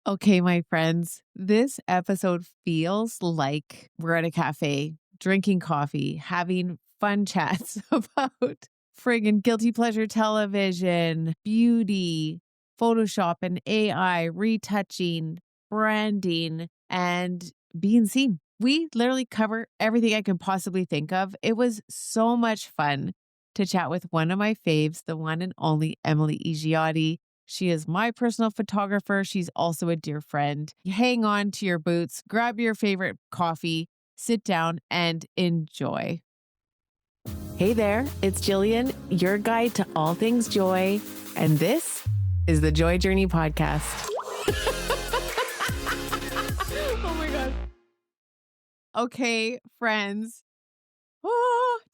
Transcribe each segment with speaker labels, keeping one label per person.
Speaker 1: Okay, my friends, this episode feels like we're at a cafe, drinking coffee, having fun chats about friggin' guilty pleasure television, beauty, Photoshop and AI, retouching, branding, and being seen. We literally cover everything I could possibly think of. It was so much fun to chat with one of my faves, the one and only Emilie Iggiotti. She is my personal photographer. She's also a dear friend. Hang on to your boots, grab your favorite coffee, sit down, and enjoy. Hey there, it's Jillian, your guide to all things joy. And this is the Joy Journey Podcast. Oh my God. Okay, friends.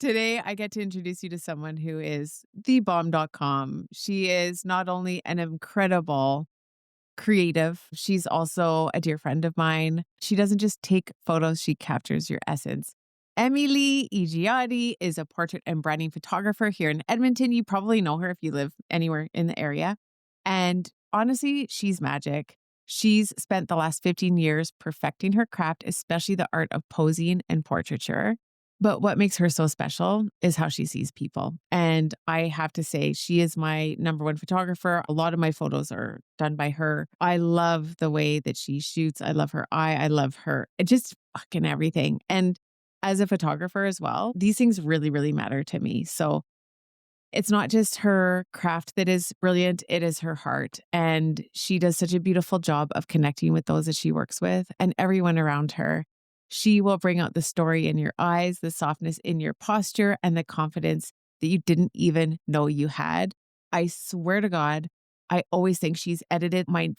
Speaker 1: Today, I get to introduce you to someone who is thebomb.com. She is not only an incredible creative, she's also a dear friend of mine. She doesn't just take photos, she captures your essence. Emilie Iggiotti is a portrait and branding photographer here in Edmonton. You probably know her if you live anywhere in the area. And honestly, she's magic. She's spent the last 15 years perfecting her craft, especially the art of posing and portraiture. But what makes her so special is how she sees people. And I have to say, she is my number one photographer. A lot of my photos are done by her. I love the way that she shoots. I love her eye. I love her. It just fucking everything. And as a photographer as well, these things really, really matter to me. So it's not just her craft that is brilliant, it is her heart. And she does such a beautiful job of connecting with those that she works with and everyone around her. She will bring out the story in your eyes, the softness in your posture, and the confidence that you didn't even know you had. I swear to God, I always think she's edited my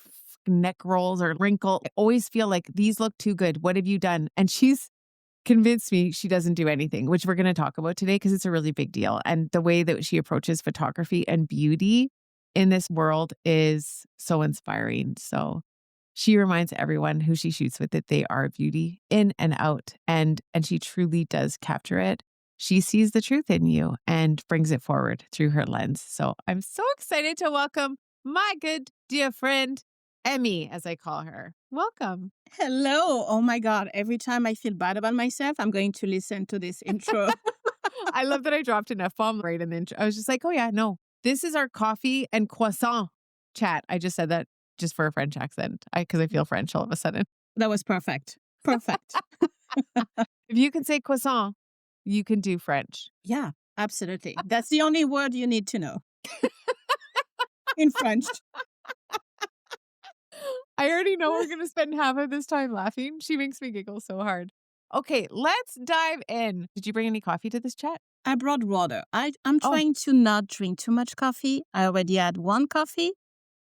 Speaker 1: neck rolls or wrinkle. I always feel like these look too good. What have you done? And she's convinced me she doesn't do anything, which we're going to talk about today because it's a really big deal. And the way that she approaches photography and beauty in this world is so inspiring. So she reminds everyone who she shoots with that they are beauty in and out. And she truly does capture it. She sees the truth in you and brings it forward through her lens. So I'm so excited to welcome my good dear friend, Emmy, as I call her. Welcome.
Speaker 2: Hello. Oh my God. Every time I feel bad about myself, I'm going to listen to this intro.
Speaker 1: I love that I dropped an F-bomb right in the intro. I was just like, oh yeah, no, this is our coffee and croissant chat. I just said that just for a French accent because I feel French all of a sudden.
Speaker 2: That was perfect. Perfect.
Speaker 1: If you can say croissant, you can do French.
Speaker 2: Yeah, absolutely. That's the only word you need to know in French.
Speaker 1: I already know we're going to spend half of this time laughing. She makes me giggle so hard. Okay, let's dive in. Did you bring any coffee to this chat?
Speaker 2: I brought water. I'm trying to not drink too much coffee. I already had one coffee.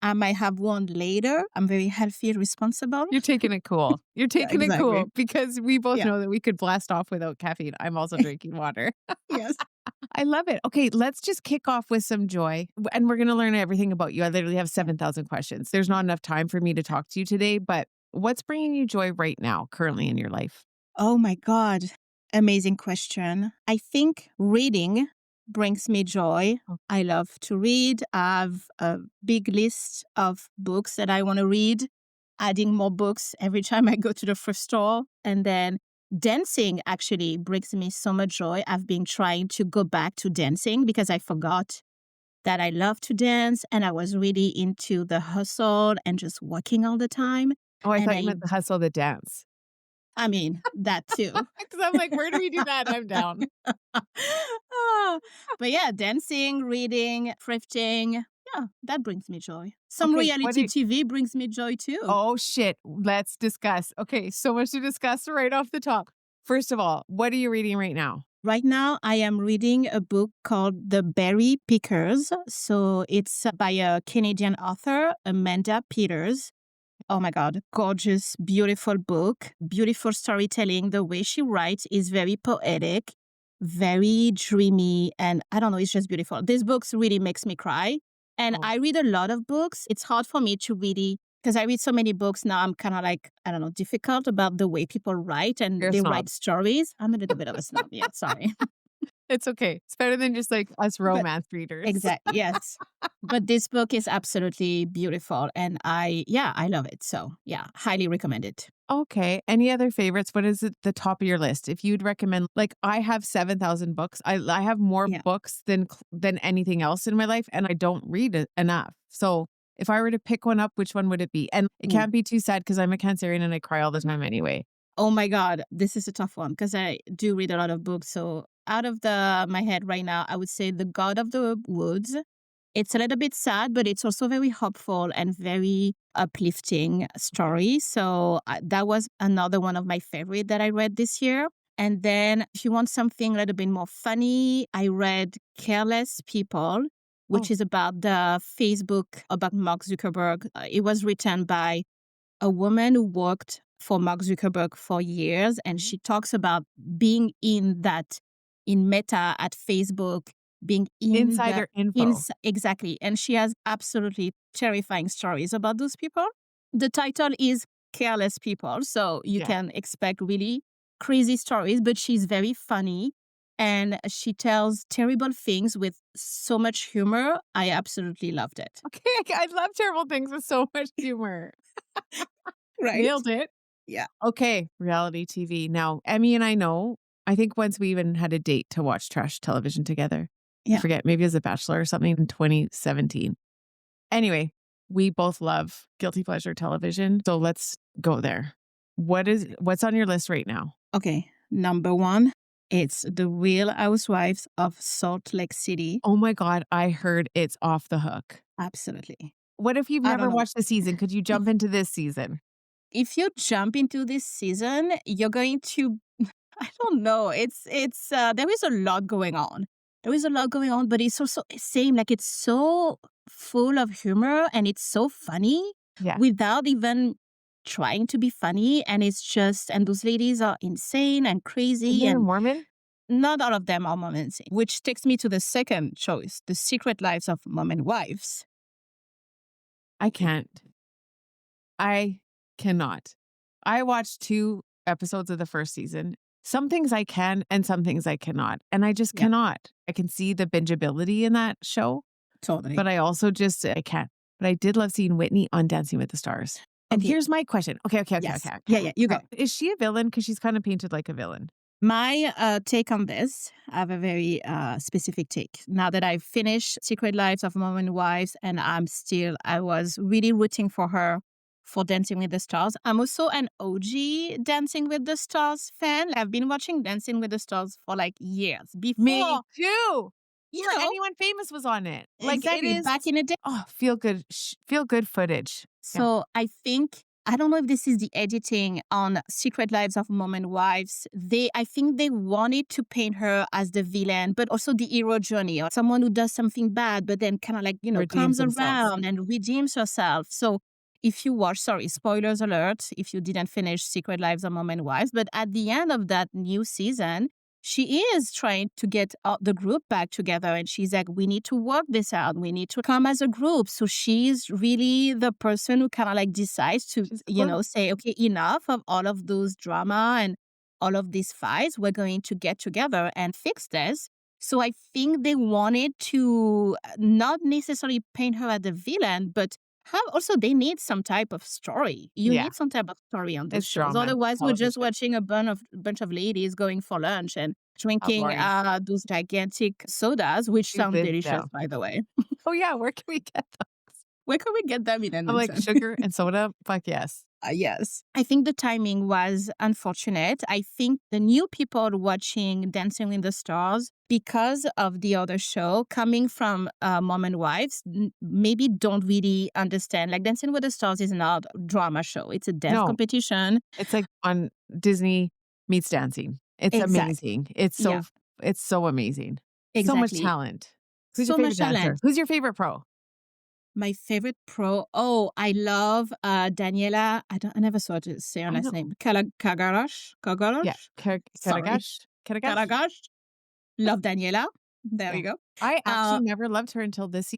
Speaker 2: I might have one later. I'm very healthy, responsible.
Speaker 1: You're taking it cool. You're taking it
Speaker 2: exactly.
Speaker 1: cool because we both know that we could blast off without caffeine. I'm also drinking water.
Speaker 2: Yes.
Speaker 1: I love it. Okay, let's just kick off with some joy. And we're going to learn everything about you. I literally have 7,000 questions. There's not enough time for me to talk to you today, but what's bringing you joy right now, currently in your life?
Speaker 2: Oh my God. Amazing question. I think reading brings me joy. I love to read. I have a big list of books that I want to read, adding more books every time I go to the first store. And then dancing actually brings me so much joy. I've been trying to go back to dancing because I forgot that I love to dance and I was really into the hustle and just working all the time.
Speaker 1: Oh, I
Speaker 2: And
Speaker 1: thought you meant the hustle, the dance.
Speaker 2: I mean, that too.
Speaker 1: Because I'm like, where do we do that? I'm down.
Speaker 2: But yeah, dancing, reading, thrifting. Yeah, that brings me joy. Some reality TV brings me joy too.
Speaker 1: Oh, shit. Let's discuss. Okay, so much to discuss right off the top. First of all, what are you reading right now?
Speaker 2: Right now, I am reading a book called The Berry Pickers. So it's by a Canadian author, Amanda Peters. Oh my God, gorgeous, beautiful book, beautiful storytelling. The way she writes is very poetic, very dreamy, and I don't know, it's just beautiful. This book really makes me cry. And I read a lot of books. It's hard for me to really, because I read so many books now, I'm kind of like, I don't know, difficult about the way people write and write stories. I'm a little bit of a snob, yeah, sorry.
Speaker 1: It's okay. It's better than just like us
Speaker 2: But
Speaker 1: romance readers.
Speaker 2: exact yes. But this book is absolutely beautiful, and I love it. So, yeah, highly recommend it.
Speaker 1: Okay. Any other favorites? What is at the top of your list? If you'd recommend, like, I have 7,000 books. I have more
Speaker 2: Yeah.
Speaker 1: books than anything else in my life, and I don't read it enough. So if I were to pick one up, which one would it be? And it
Speaker 2: Ooh.
Speaker 1: can't be too sad because I'm a Cancerian and I cry all the time anyway.
Speaker 2: Oh my god, this is a tough one because I do read a lot of books. So, out of the my head right now, I would say The God of the Woods. It's a little bit sad, but it's also very hopeful and very uplifting
Speaker 1: Okay.
Speaker 2: story. So, that was another one of my favorite that I read this year. And then if you want something a little bit more funny, I read Careless People, which
Speaker 1: Oh,
Speaker 2: is about the Facebook, about Mark Zuckerberg. It was written by a woman who worked for Mark Zuckerberg for years, and
Speaker 1: mhm.
Speaker 2: she talks about being in Meta at Facebook, being in the
Speaker 1: Insider info.
Speaker 2: exactly, and she has absolutely terrifying stories about those people. The title is Careless People, so you
Speaker 1: Yeah.
Speaker 2: can expect really crazy stories, but she's very funny and she tells terrible things with so much humor. I absolutely loved it.
Speaker 1: Okay. I love terrible things with so much humor.
Speaker 2: Right?
Speaker 1: Nailed it.
Speaker 2: Yeah.
Speaker 1: Okay, reality TV. Now, Emmy and I know, I think once we even had a date to watch trash television together. I
Speaker 2: Yeah.
Speaker 1: forget, maybe as a bachelor or something in 2017. Anyway, we both love guilty pleasure television, so let's go there. What's on your list right now?
Speaker 2: Okay, number 1, it's The Real Housewives of Salt Lake City.
Speaker 1: Oh my god, I heard it's off the hook.
Speaker 2: Absolutely.
Speaker 1: What if you've
Speaker 2: I don't
Speaker 1: never
Speaker 2: know.
Speaker 1: watched the season? Could you jump into this season?
Speaker 2: If you jump into this season, you're going to I don't know. There is a lot going on. There is a lot going on, but it's also same like it's so full of humor and it's so funny
Speaker 1: Yeah.
Speaker 2: without even trying to be funny, and it's just and those ladies are insane and
Speaker 1: Isn't
Speaker 2: crazy,
Speaker 1: it a
Speaker 2: and
Speaker 1: Mormon?
Speaker 2: not all of them are moments, which takes me to the second choice, The Secret Lives of Mom and Wives.
Speaker 1: I can't. I cannot. I watched 2 episodes of the first season. Some things I can and some things I cannot, and I just
Speaker 2: Yeah,
Speaker 1: cannot. I can see the bingeability in that show,
Speaker 2: totally.
Speaker 1: but I also just I can't. But I did love seeing Whitney on Dancing with the Stars. And
Speaker 2: Okay,
Speaker 1: here's my question. Okay, okay, okay,
Speaker 2: yes.
Speaker 1: okay,
Speaker 2: Yeah,
Speaker 1: okay.
Speaker 2: yeah, you
Speaker 1: Okay.
Speaker 2: go.
Speaker 1: Is she a villain? Because she's kind of painted like a villain.
Speaker 2: My take on this, I have a very specific take. Now that I've finished Secret Lives of Mom and Wives, and I was really rooting for her for Dancing with the Stars. I'm also an OG Dancing with the Stars fan. I've been watching Dancing with the Stars for like years
Speaker 1: Me
Speaker 2: before,
Speaker 1: too.
Speaker 2: you
Speaker 1: Before
Speaker 2: know,
Speaker 1: anyone famous was on it. Like it
Speaker 2: exactly
Speaker 1: is
Speaker 2: back in the day.
Speaker 1: oh, feel good footage. Yeah.
Speaker 2: So I think I don't know if this is the editing on Secret Lives of Mom and Wives. I think they wanted to paint her as the villain, but also the hero journey, or someone who does something bad, but then kind of like,
Speaker 1: Redeems
Speaker 2: comes
Speaker 1: themselves.
Speaker 2: around and redeems herself. So if you watch, sorry, spoilers alert, if you didn't finish Secret Lives of Mom and Wives, but at the end of that new season, she is trying to get the group back together, and she's like, we need to work this out. We need to come as a group. So she's really the person who kind of like decides to,
Speaker 1: She's well,
Speaker 2: say, okay, enough of all of those drama and all of these fights. We're going to get together and fix this. So I think they wanted to not necessarily paint her as the villain, but have also they need some type of story. You
Speaker 1: yeah,
Speaker 2: need some type of story on those
Speaker 1: it's
Speaker 2: shows.
Speaker 1: drama
Speaker 2: Otherwise, we're just
Speaker 1: television.
Speaker 2: watching a bunch of ladies going for lunch and
Speaker 1: How
Speaker 2: drinking
Speaker 1: boring.
Speaker 2: those gigantic sodas, which
Speaker 1: You
Speaker 2: sound
Speaker 1: live
Speaker 2: delicious,
Speaker 1: down.
Speaker 2: by the way.
Speaker 1: Oh, yeah, where can we get those?
Speaker 2: Where can we get them in
Speaker 1: I'm like,
Speaker 2: Edmonton?
Speaker 1: sugar and soda? Fuck yes.
Speaker 2: Yes. I think the timing was unfortunate. I think the new people watching Dancing with the Stars, because of the other show, coming from Mom and Wives, maybe don't really understand. Like Dancing with the Stars is not a drama show. It's a dance
Speaker 1: No,
Speaker 2: competition.
Speaker 1: it's like on Disney meets dancing. It's
Speaker 2: Exact.
Speaker 1: amazing.
Speaker 2: Yeah,
Speaker 1: It's so amazing. So much
Speaker 2: exactly.
Speaker 1: talent. Who's your
Speaker 2: So
Speaker 1: favorite
Speaker 2: much
Speaker 1: dancer?
Speaker 2: talent.
Speaker 1: Who's your favorite pro?
Speaker 2: My favorite pro. Oh, I love Daniela. I never saw to say her
Speaker 1: I
Speaker 2: last
Speaker 1: know.
Speaker 2: name. Kagarash.
Speaker 1: Yeah,
Speaker 2: Kagarash. Sorry,
Speaker 1: Karagash?
Speaker 2: Karagash. Love Daniela. There
Speaker 1: Yeah.
Speaker 2: you go.
Speaker 1: I
Speaker 2: Uh,
Speaker 1: actually never loved her until this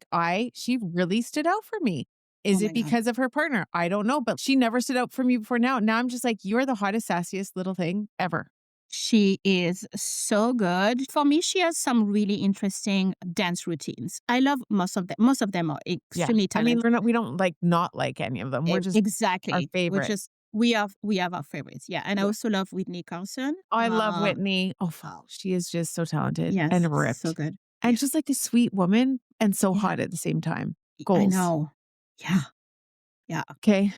Speaker 1: she really stood out for me.
Speaker 2: oh
Speaker 1: Is
Speaker 2: my
Speaker 1: it
Speaker 2: god.
Speaker 1: because of her partner? I don't know, but she never stood out for me before now. Now I'm just like, you're the hottest, sassiest little thing ever.
Speaker 2: She is so good. For me, she has some really interesting dance routines. I love most of them. Most of them are
Speaker 1: Yeah.
Speaker 2: extremely
Speaker 1: I mean,
Speaker 2: talented.
Speaker 1: we don't like not like any of them. We're just our
Speaker 2: Exactly. We're
Speaker 1: favorite.
Speaker 2: just we have our favorites. Yeah. And I
Speaker 1: Yeah.
Speaker 2: also love Whitney Carson.
Speaker 1: I love Whitney. Oh,
Speaker 2: Oh,
Speaker 1: she is just so talented
Speaker 2: yes,
Speaker 1: and
Speaker 2: so
Speaker 1: ripped
Speaker 2: good.
Speaker 1: and
Speaker 2: Yeah.
Speaker 1: just like a sweet woman and so
Speaker 2: Yeah.
Speaker 1: hot at the same time.
Speaker 2: I
Speaker 1: Goals.
Speaker 2: know. Yeah. Yeah.
Speaker 1: Okay.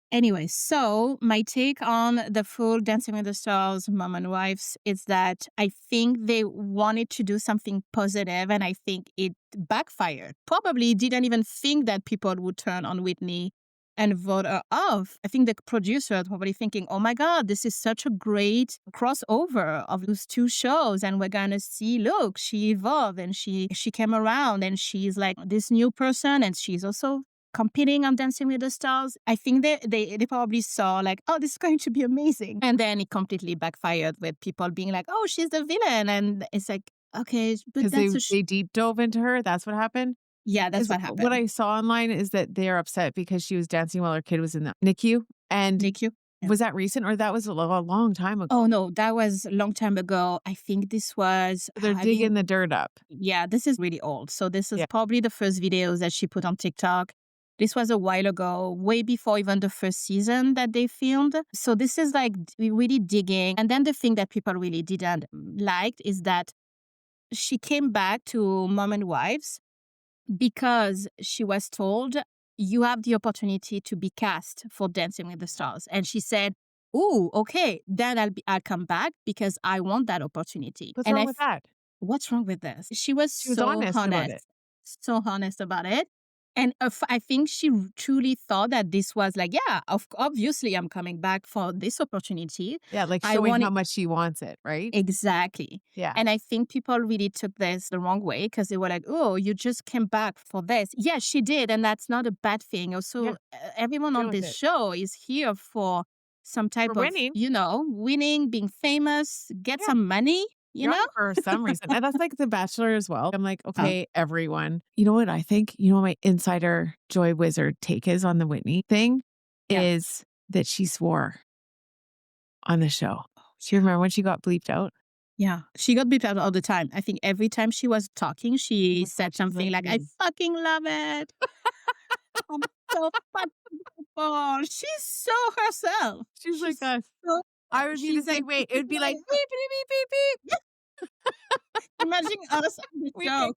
Speaker 2: Anyway, so my take on the full Dancing with the Stars Mom and Wives is that I think they wanted to do something positive and I think it backfired. Probably didn't even think that people would turn on Whitney and vote her off. I think the producer are probably thinking, oh my God, this is such a great crossover of those two shows. And we're gonna see, look, she evolved and she came around and she's like this new person and she's also competing on Dancing with the Stars. I think they probably saw like, oh, this is going to be amazing. And then it completely backfired with people being like, oh, she's the villain. And it's like, okay, but
Speaker 1: Because
Speaker 2: that's a
Speaker 1: they deep dove into her. That's what happened.
Speaker 2: yeah, that's
Speaker 1: Because
Speaker 2: what
Speaker 1: what
Speaker 2: happened.
Speaker 1: I saw online is that they are upset because she was dancing while her kid was in the NICU. And
Speaker 2: Nick, you? Yeah.
Speaker 1: was that recent or that was a long time ago?
Speaker 2: Oh no, that was a long time ago. I think this was
Speaker 1: They're
Speaker 2: I think
Speaker 1: digging the dirt up.
Speaker 2: yeah, this is really old. So this is
Speaker 1: Yeah.
Speaker 2: probably the first videos that she put on TikTok. This was a while ago, way before even the first season that they filmed. So this is like really digging. And then the thing that people really didn't like is that she came back to Mom and Wives because she was told you have the opportunity to be cast for Dancing with the Stars. And she said, "Oh, okay, then I'll come back because I want that opportunity."
Speaker 1: What's
Speaker 2: And
Speaker 1: wrong with that?
Speaker 2: what's wrong with this? She was
Speaker 1: She was honest about it.
Speaker 2: so honest about it. And I think she truly thought that this was like, yeah, obviously I'm coming back for this opportunity.
Speaker 1: Yeah, like
Speaker 2: I
Speaker 1: showing
Speaker 2: want
Speaker 1: how
Speaker 2: it
Speaker 1: much she wants it, right?
Speaker 2: exactly.
Speaker 1: Yeah.
Speaker 2: And I think people really took this the wrong way because they were like, oh, you just came back for this. Yes, she did. And that's not a bad thing. Also,
Speaker 1: Yeah.
Speaker 2: everyone
Speaker 1: Deal
Speaker 2: on
Speaker 1: with
Speaker 2: this
Speaker 1: it.
Speaker 2: show is here for some
Speaker 1: For
Speaker 2: type of,
Speaker 1: winning.
Speaker 2: winning, being famous, get
Speaker 1: Yeah.
Speaker 2: some money, you
Speaker 1: You're on
Speaker 2: know?
Speaker 1: for some reason. And that's like The Bachelor as well. I'm like,
Speaker 2: Oh,
Speaker 1: okay, everyone. You know what I think? You know what my insider joy wizard take is on the Whitney thing
Speaker 2: yeah.
Speaker 1: is that she swore on the show.
Speaker 2: Oh,
Speaker 1: Do you remember when she got bleeped out?
Speaker 2: yeah, she got beeped out all the time. I think every time she was talking,
Speaker 1: Oh
Speaker 2: she
Speaker 1: my God,
Speaker 2: said
Speaker 1: she's
Speaker 2: something
Speaker 1: like,
Speaker 2: like, "I
Speaker 1: "Mm."
Speaker 2: fucking love it. I'm so fucking beautiful." She's so herself.
Speaker 1: She's like us.
Speaker 2: So
Speaker 1: I would be the
Speaker 2: she's like,
Speaker 1: same way. It
Speaker 2: "This is
Speaker 1: would be
Speaker 2: who I
Speaker 1: like
Speaker 2: am."
Speaker 1: beep, beep, beep, beep, beep.
Speaker 2: Imagine us on the
Speaker 1: We
Speaker 2: show.
Speaker 1: think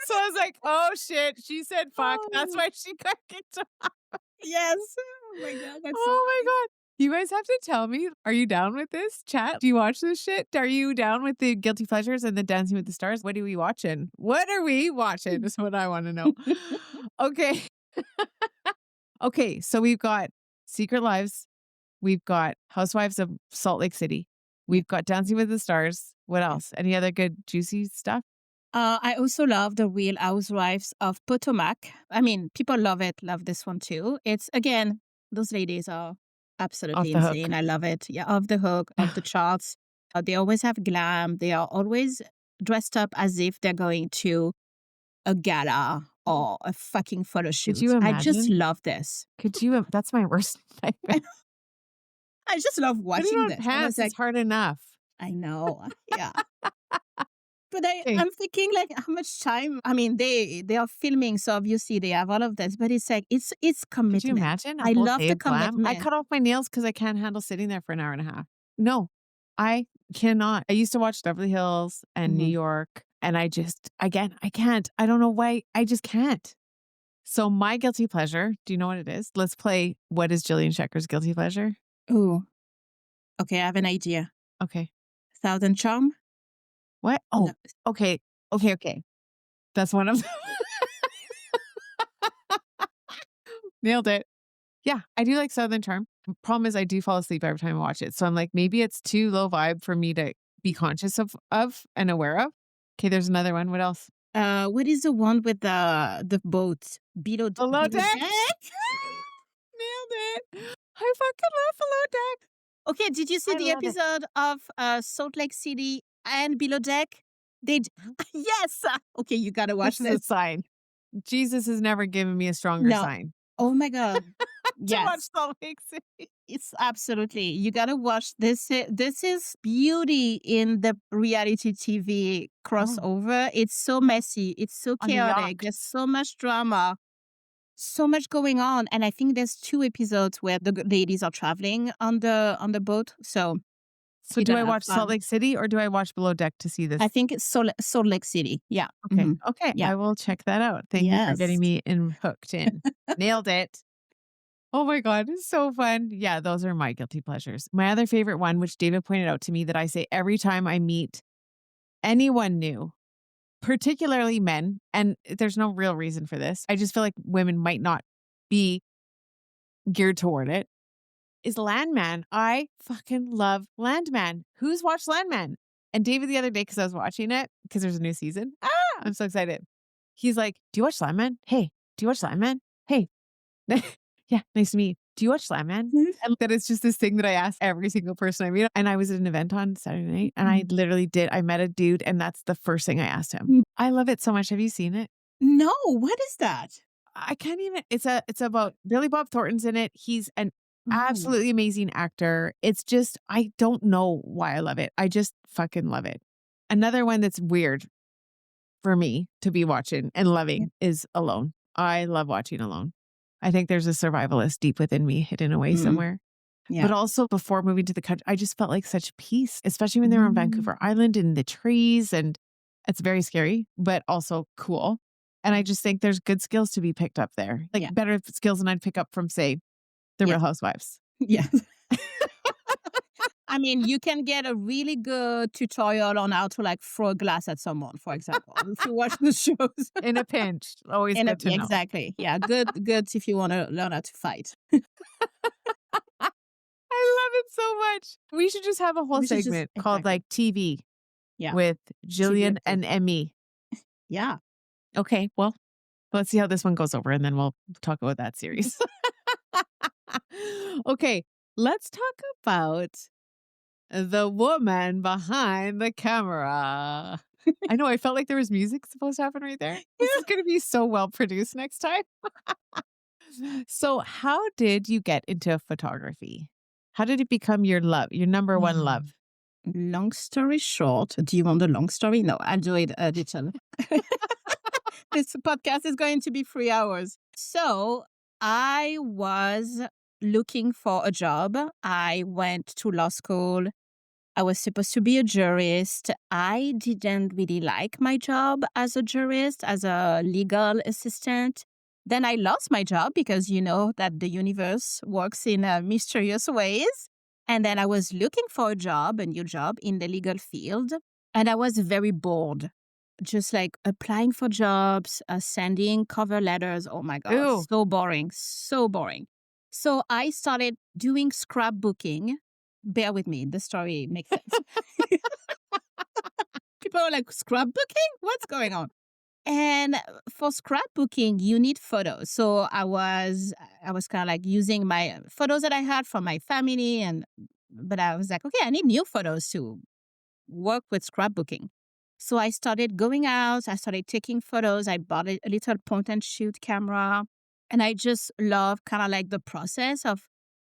Speaker 1: so. I was like, oh shit. She said fuck. That's
Speaker 2: Oh,
Speaker 1: why she got kicked off.
Speaker 2: yes. Oh my God, that's so
Speaker 1: Oh my
Speaker 2: funny.
Speaker 1: God. You guys have to tell me, are you down with this chat? Do you watch this shit? Are you down with the guilty pleasures and the Dancing with the Stars? What are we watching? What are we watching? Is what I want to know. Okay. Okay. So we've got Secret Lives. We've got Housewives of Salt Lake City.
Speaker 2: Yeah.
Speaker 1: We've got Dancing with the Stars. What
Speaker 2: Yeah.
Speaker 1: else? Any other good juicy stuff?
Speaker 2: I also love the Real Housewives of Potomac. I mean, people love this one too. It's again, those ladies are
Speaker 1: Off
Speaker 2: absolutely
Speaker 1: the hook.
Speaker 2: insane. I love it. Yeah, off the hook, off the charts. They always have glam. They are always dressed up as if they're going to a gala or a fucking photo
Speaker 1: Could
Speaker 2: shoot.
Speaker 1: you
Speaker 2: I just
Speaker 1: imagine?
Speaker 2: love this.
Speaker 1: Could you? That's my worst nightmare.
Speaker 2: I just love
Speaker 1: Putting
Speaker 2: watching
Speaker 1: on
Speaker 2: this. And I was
Speaker 1: pants is
Speaker 2: like,
Speaker 1: hard enough.
Speaker 2: I know. Yeah. But
Speaker 1: Okay.
Speaker 2: I'm thinking like how much time I mean they are filming, so obviously they have all of this, but it's like it's
Speaker 1: Could you
Speaker 2: commitment.
Speaker 1: imagine a
Speaker 2: I
Speaker 1: whole
Speaker 2: love
Speaker 1: day
Speaker 2: the
Speaker 1: of glam? I
Speaker 2: commitment.
Speaker 1: cut off my nails because I can't handle sitting there for an hour and a half. No, I cannot. I used to watch Beverly Hills and New
Speaker 2: Mhm.
Speaker 1: York, and again, I can't. I don't know why. I just can't. So my guilty pleasure, do you know what it is? Let's play what is Jillian Shecker's guilty pleasure?
Speaker 2: Ooh, okay, I have an idea.
Speaker 1: Okay.
Speaker 2: Thousand Charm?
Speaker 1: What?
Speaker 2: No.
Speaker 1: Oh, okay. Okay, okay. That's one of nailed it. Yeah, I do like Southern Charm. Problem is I do fall asleep every time I watch it. So I'm like, maybe it's too low vibe for me to be conscious of and aware of. Okay, there's another one. What else?
Speaker 2: What is the one with the boat?
Speaker 1: Below
Speaker 2: Below
Speaker 1: deck.
Speaker 2: deck?
Speaker 1: Nailed it. I fucking love Below Deck.
Speaker 2: Okay, did you see
Speaker 1: I
Speaker 2: the
Speaker 1: love it.
Speaker 2: episode of Salt Lake City and Below Deck? They d yes! Okay, you gotta watch
Speaker 1: This is a
Speaker 2: this.
Speaker 1: sign. Jesus has never given me a stronger
Speaker 2: No.
Speaker 1: sign.
Speaker 2: Oh my God.
Speaker 1: to watch
Speaker 2: Yes.
Speaker 1: Salt Lake City.
Speaker 2: It's absolutely, you gotta watch this. This is beauty in the reality TV
Speaker 1: Oh,
Speaker 2: crossover. It's so messy. It's so
Speaker 1: on the
Speaker 2: chaotic. There's
Speaker 1: yacht.
Speaker 2: so much drama, so much going on. And I think there's two episodes where the ladies are traveling on the boat. So
Speaker 1: So
Speaker 2: you're
Speaker 1: do
Speaker 2: gonna
Speaker 1: I
Speaker 2: have
Speaker 1: watch Salt
Speaker 2: fun.
Speaker 1: Lake City or do I watch Below Deck to see
Speaker 2: I
Speaker 1: this?
Speaker 2: think it's Salt Lake City. Yeah.
Speaker 1: Okay.
Speaker 2: Hmm.
Speaker 1: Okay.
Speaker 2: Yeah.
Speaker 1: I will check that out. Thank you for getting
Speaker 2: Yes.
Speaker 1: me in hooked in. Nailed it. Oh my God. It's so fun. Yeah, those are my guilty pleasures. My other favorite one, which David pointed out to me that I say every time I meet anyone new, particularly men, and there's no real reason for this. I just feel like women might not be geared toward it, is Landman. I fucking love Landman. Who's watched Landman? And David the other day, because I was watching it, because there's a new season. I'm so excited. He's like, "Do you watch Landman? Hey, do you watch Landman? Hey, yeah, nice to meet you. Do you watch Landman?" And that it's just this thing that I ask every single person I meet. And I was at an event on Saturday night and I literally did. I met a dude and that's the first thing I asked him. I love it so much. Have you seen it?
Speaker 2: No, what is that?
Speaker 1: I can't even it's about Billy Bob Thornton's in it. He's an
Speaker 2: Oh.
Speaker 1: absolutely amazing actor. It's just I don't know why I love it. I just fucking love it. Another one that's weird for me to be watching and
Speaker 2: Yeah.
Speaker 1: loving is Alone. I love watching Alone. I think there's a survivalist deep within me hidden away
Speaker 2: Mm,
Speaker 1: somewhere. But
Speaker 2: yeah.
Speaker 1: also before moving to the country, I just felt like such peace, especially when they were on
Speaker 2: Mm,
Speaker 1: Vancouver Island in the trees. And it's very scary, but also cool. And I just think there's good skills to be picked up there, like
Speaker 2: yeah.
Speaker 1: better skills than I'd pick up from, say, The Real
Speaker 2: Yes.
Speaker 1: Housewives.
Speaker 2: Yeah. I mean, you can get a really good tutorial on how to like throw a glass at someone, for example, if you watch the shows.
Speaker 1: In a pinch, always good to
Speaker 2: Yeah,
Speaker 1: know.
Speaker 2: exactly. Yeah, good if you want to learn how to fight.
Speaker 1: I love it so much. We should just have a whole
Speaker 2: We should just
Speaker 1: segment called
Speaker 2: exactly.
Speaker 1: like TV
Speaker 2: Yeah,
Speaker 1: with
Speaker 2: TV
Speaker 1: Jillian
Speaker 2: episode.
Speaker 1: and Emmy.
Speaker 2: Yeah.
Speaker 1: Okay, well, let's see how this one goes over and then we'll talk about that series. Okay, let's talk about the woman behind the camera. I know, I felt like there was music supposed to happen right there. This is gonna be so well produced next time. So, how did you get into photography? How did it become your love, your number one
Speaker 2: Mm.
Speaker 1: love?
Speaker 2: Long story short, do you want the long story? No, I'll do it a little. This podcast is going to be 3 hours. So I was looking for a job. I went to law school. I was supposed to be a jurist. I didn't really like my job as a jurist, as a legal assistant. Then I lost my job because you know that the universe works in mysterious ways. And then I was looking for a job, a new job in the legal field. And I was very bored, just like applying for jobs, sending cover letters. Oh my God,
Speaker 1: Ooh,
Speaker 2: so boring, so boring. So I started doing scrapbooking. Bear with me, the story makes sense. People are like, scrapbooking? What's going on? And for scrapbooking, you need photos. So I was kind of like using my photos that I had from my family, and but I was like, okay, I need new photos to work with scrapbooking. So I started going out, I started taking photos. I bought a little point and shoot camera. And I just love kind of like the process of,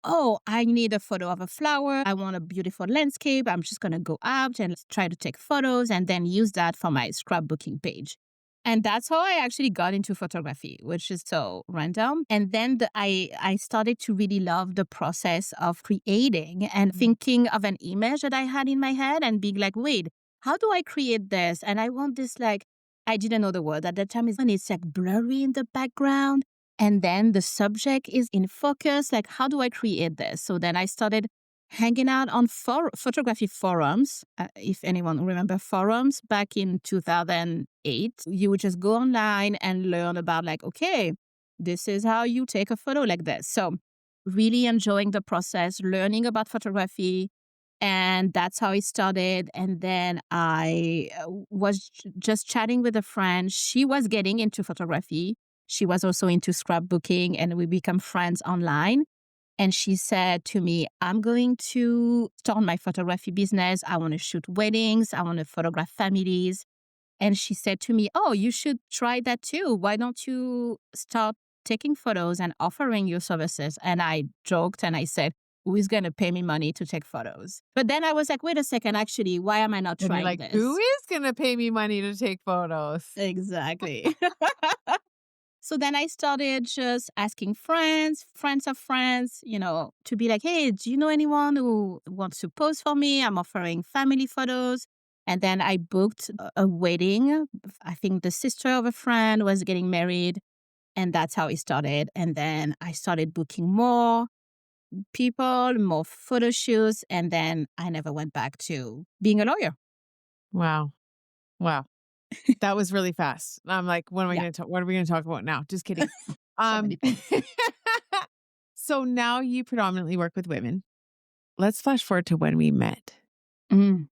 Speaker 2: oh, I need a photo of a flower. I want a beautiful landscape. I'm just going to go out and try to take photos and then use that for my scrapbooking page. And that's how I actually got into photography, which is so random. And then I started to really love the process of creating and thinking of an image that I had in my head and being like, wait, how do I create this? And I want this like, I didn't know the word at that time. It's like blurry in the background. And then the subject is in focus. Like, how do I create this? So then I started hanging out on photography forums. If anyone remember forums back in 2008, you would just go online and learn about like, okay, this is how you take a photo like this. So really enjoying the process, learning about photography. And that's how it started. And then I was just chatting with a friend. She was getting into photography. She was also into scrapbooking, and we become friends online. And she said to me, I'm going to start my photography business. I want to shoot weddings. I want to photograph families. And she said to me, oh, you should try that too. Why don't you start taking photos and offering your services. And I joked and I said, who is going to pay me money to take photos? But then I was like, wait a second, actually, why am I not
Speaker 1: And you're
Speaker 2: trying
Speaker 1: like, "Who
Speaker 2: this?
Speaker 1: is gonna pay me money to take photos?"
Speaker 2: Exactly. So then I started just asking friends, friends of friends, to be like, hey, do you know anyone who wants to pose for me? I'm offering family photos. And then I booked a wedding. I think the sister of a friend was getting married. And that's how it started. And then I started booking more people, more photo shoots. And then I never went back to being a lawyer.
Speaker 1: Wow. Wow. That was really fast. I'm like,
Speaker 2: Yeah.
Speaker 1: what are we gonna talk about now? Just kidding.
Speaker 2: So many
Speaker 1: Um,
Speaker 2: things.
Speaker 1: so now you predominantly work with women. Let's flash forward to when we met,
Speaker 2: Mm,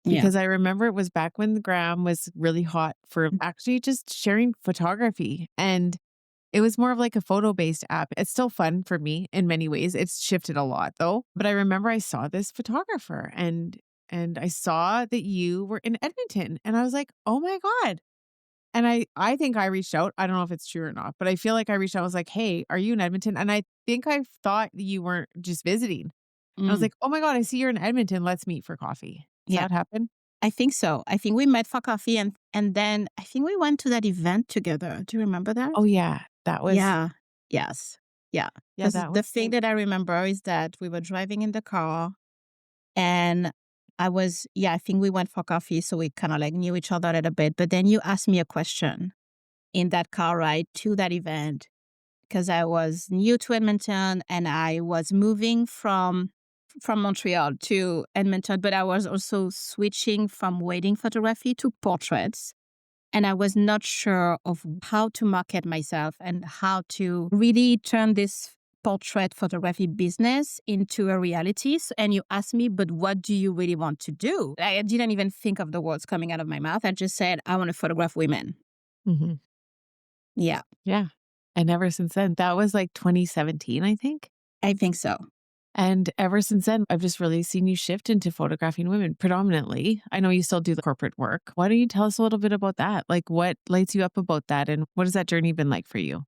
Speaker 2: yeah.
Speaker 1: because I remember it was back when the gram was really hot for actually just sharing photography, and it was more of like a photo-based app. It's still fun for me in many ways. It's shifted a lot though, but I remember I saw this photographer and I saw that you were in Edmonton, and I was like, "Oh my god." And I think I reached out. I don't know if it's true or not, but I feel like I reached out. I was like, "Hey, are you in Edmonton?" And I think I thought you weren't just visiting. I was
Speaker 2: Mm,
Speaker 1: like, "Oh my god, I see you're in Edmonton. Let's meet for coffee." Does
Speaker 2: yeah.
Speaker 1: that happen?
Speaker 2: I think so. I think we met for coffee and then I think we went to that event together. Do you remember that?
Speaker 1: Oh yeah, that was
Speaker 2: Yeah. Yes. Yeah.
Speaker 1: yeah,
Speaker 2: Because
Speaker 1: that
Speaker 2: the
Speaker 1: was
Speaker 2: thing
Speaker 1: like
Speaker 2: that I remember is that we were driving in the car and I think we went for coffee, so we kind of like knew each other a little bit. But then you asked me a question in that car ride to that event because I was new to Edmonton and I was moving from Montreal to Edmonton, but I was also switching from wedding photography to portraits. And I was not sure of how to market myself and how to really turn this portrait photography business into a reality. And you asked me, but what do you really want to do? I didn't even think of the words coming out of my mouth. I just said, I want to photograph women.
Speaker 1: mhm,
Speaker 2: Yeah,
Speaker 1: yeah. And ever since then, that was like 2017, I think.
Speaker 2: I think so.
Speaker 1: And ever since then, I've just really seen you shift into photographing women predominantly. I know you still do the corporate work. Why don't you tell us a little bit about that? Like what lights you up about that and what has that journey been like for you?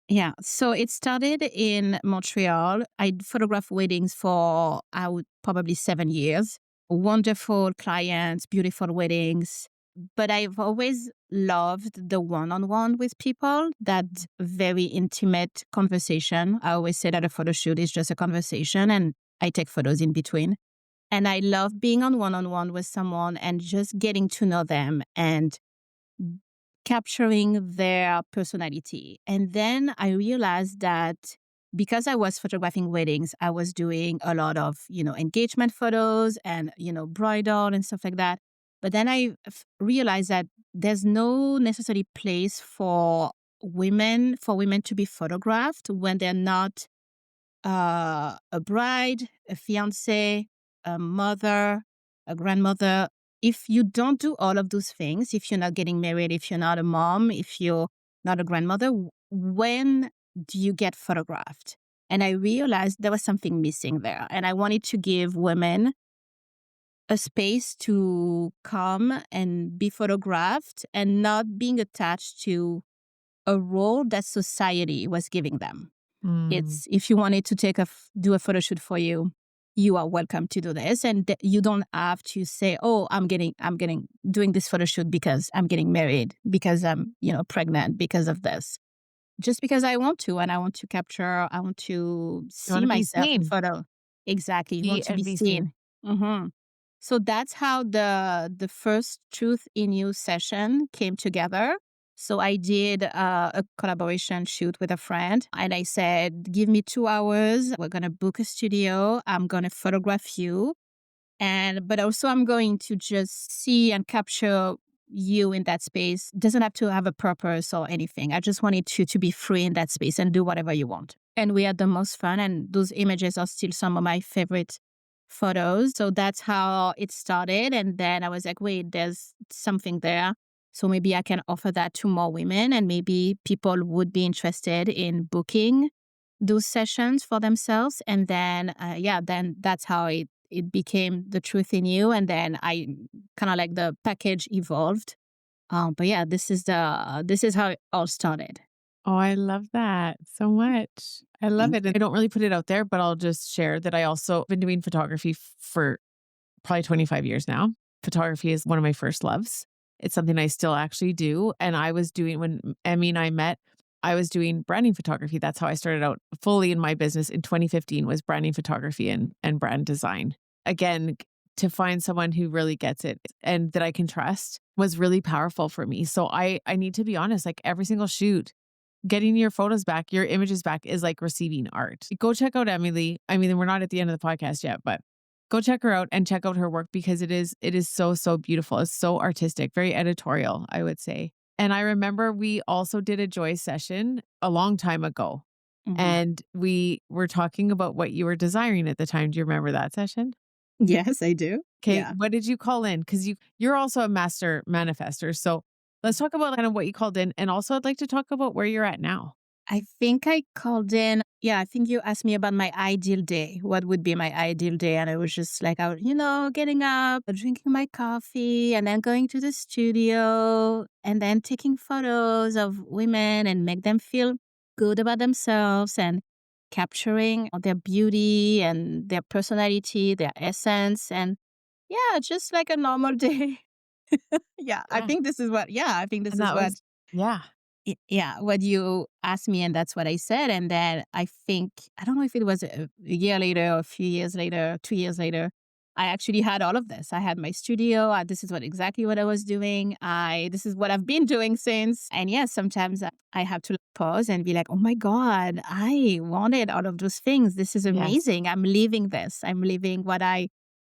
Speaker 2: Yeah. So it started in Montreal. I photographed weddings for I would probably 7 years. Wonderful clients, beautiful weddings. But I've always loved the one-on-one with people, that very intimate conversation. I always say that a photo shoot is just a conversation and I take photos in between. And I love being on one-on-one with someone and just getting to know them and capturing their personality. And then I realized that because I was photographing weddings, I was doing a lot of, engagement photos and, bridal and stuff like that. But then realized that there's no necessary place for women to be photographed when they're not a bride, a fiance, a mother, a grandmother. If you don't do all of those things, if you're not getting married, if you're not a mom, if you're not a grandmother, when do you get photographed? And I realized there was something missing there. And I wanted to give women a space to come and be photographed and not being attached to a role that society was giving them.
Speaker 1: Mm,
Speaker 2: It's if you wanted to do a photo shoot for you, you are welcome to do this, and you don't have to say, "Oh, I'm getting doing this photo shoot because I'm getting married, because I'm pregnant, because of this." Just because I want to, and I want to
Speaker 1: you want
Speaker 2: see
Speaker 1: to be
Speaker 2: myself in
Speaker 1: seen.
Speaker 2: photo. Exactly, you
Speaker 1: See
Speaker 2: want to be
Speaker 1: and be seen.
Speaker 2: seen. hmm So that's how the first Truth in You session came together. So I did a collaboration shoot with a friend, and I said, "Give me 2 hours. We're gonna book a studio. I'm gonna photograph you, but also I'm going to just see and capture you in that space. Doesn't have to have a purpose or anything. I just wanted you to be free in that space and do whatever you want." And we had the most fun, and those images are still some of my favorite photos. So that's how it started. And then I was like, wait, there's something there. So maybe I can offer that to more women, and maybe people would be interested in booking those sessions for themselves. And then, then that's how it became the Truth in You. And then I kind of like the package evolved. But yeah, this is how it all started.
Speaker 1: Oh, I love that so much. I love
Speaker 2: Thank
Speaker 1: it.
Speaker 2: you.
Speaker 1: And I don't really put it out there, but I'll just share that I also been doing photography for probably 25 years now. Photography is one of my first loves. It's something I still actually do. And I was doing when Emmy and I met, I was doing branding photography. That's how I started out fully in my business in 2015 was branding photography and brand design. Again, to find someone who really gets it and that I can trust was really powerful for me. So I need to be honest, like every single shoot, getting your photos back, your images back is like receiving art. Go check out Emily. I mean, we're not at the end of the podcast yet, but go check her out and check out her work because it is so, so beautiful. It's so artistic, very editorial, I would say. And I remember we also did a joy session a long time ago.
Speaker 2: Mhm.
Speaker 1: And we were talking about what you were desiring at the time. Do you remember that session?
Speaker 2: Yes, I do.
Speaker 1: Okay,
Speaker 2: Yeah.
Speaker 1: what did you call in? Because you're also a master manifester. So let's talk about kind of what you called in. And also I'd like to talk about where you're at now.
Speaker 2: I think I called in. Yeah, I think you asked me about my ideal day. What would be my ideal day? And I was just like, getting up, drinking my coffee, and then going to the studio, and then taking photos of women and make them feel good about themselves and capturing their beauty and their personality, their essence. And yeah, just like a normal day. Yeah, I
Speaker 1: Yeah.
Speaker 2: think this is what, yeah, I think this
Speaker 1: And
Speaker 2: is
Speaker 1: that
Speaker 2: what
Speaker 1: was yeah.
Speaker 2: yeah, what you asked me, and that's what I said. And then I think, I don't know if it was a year later or a few years later, 2 years later, I actually had all of this. I had my studio. This is exactly what I was doing. This is what I've been doing since. And yes, sometimes I have to pause and be like, oh my God, I wanted all of those things. This is
Speaker 1: Yes.
Speaker 2: amazing. I'm living this. I'm living what I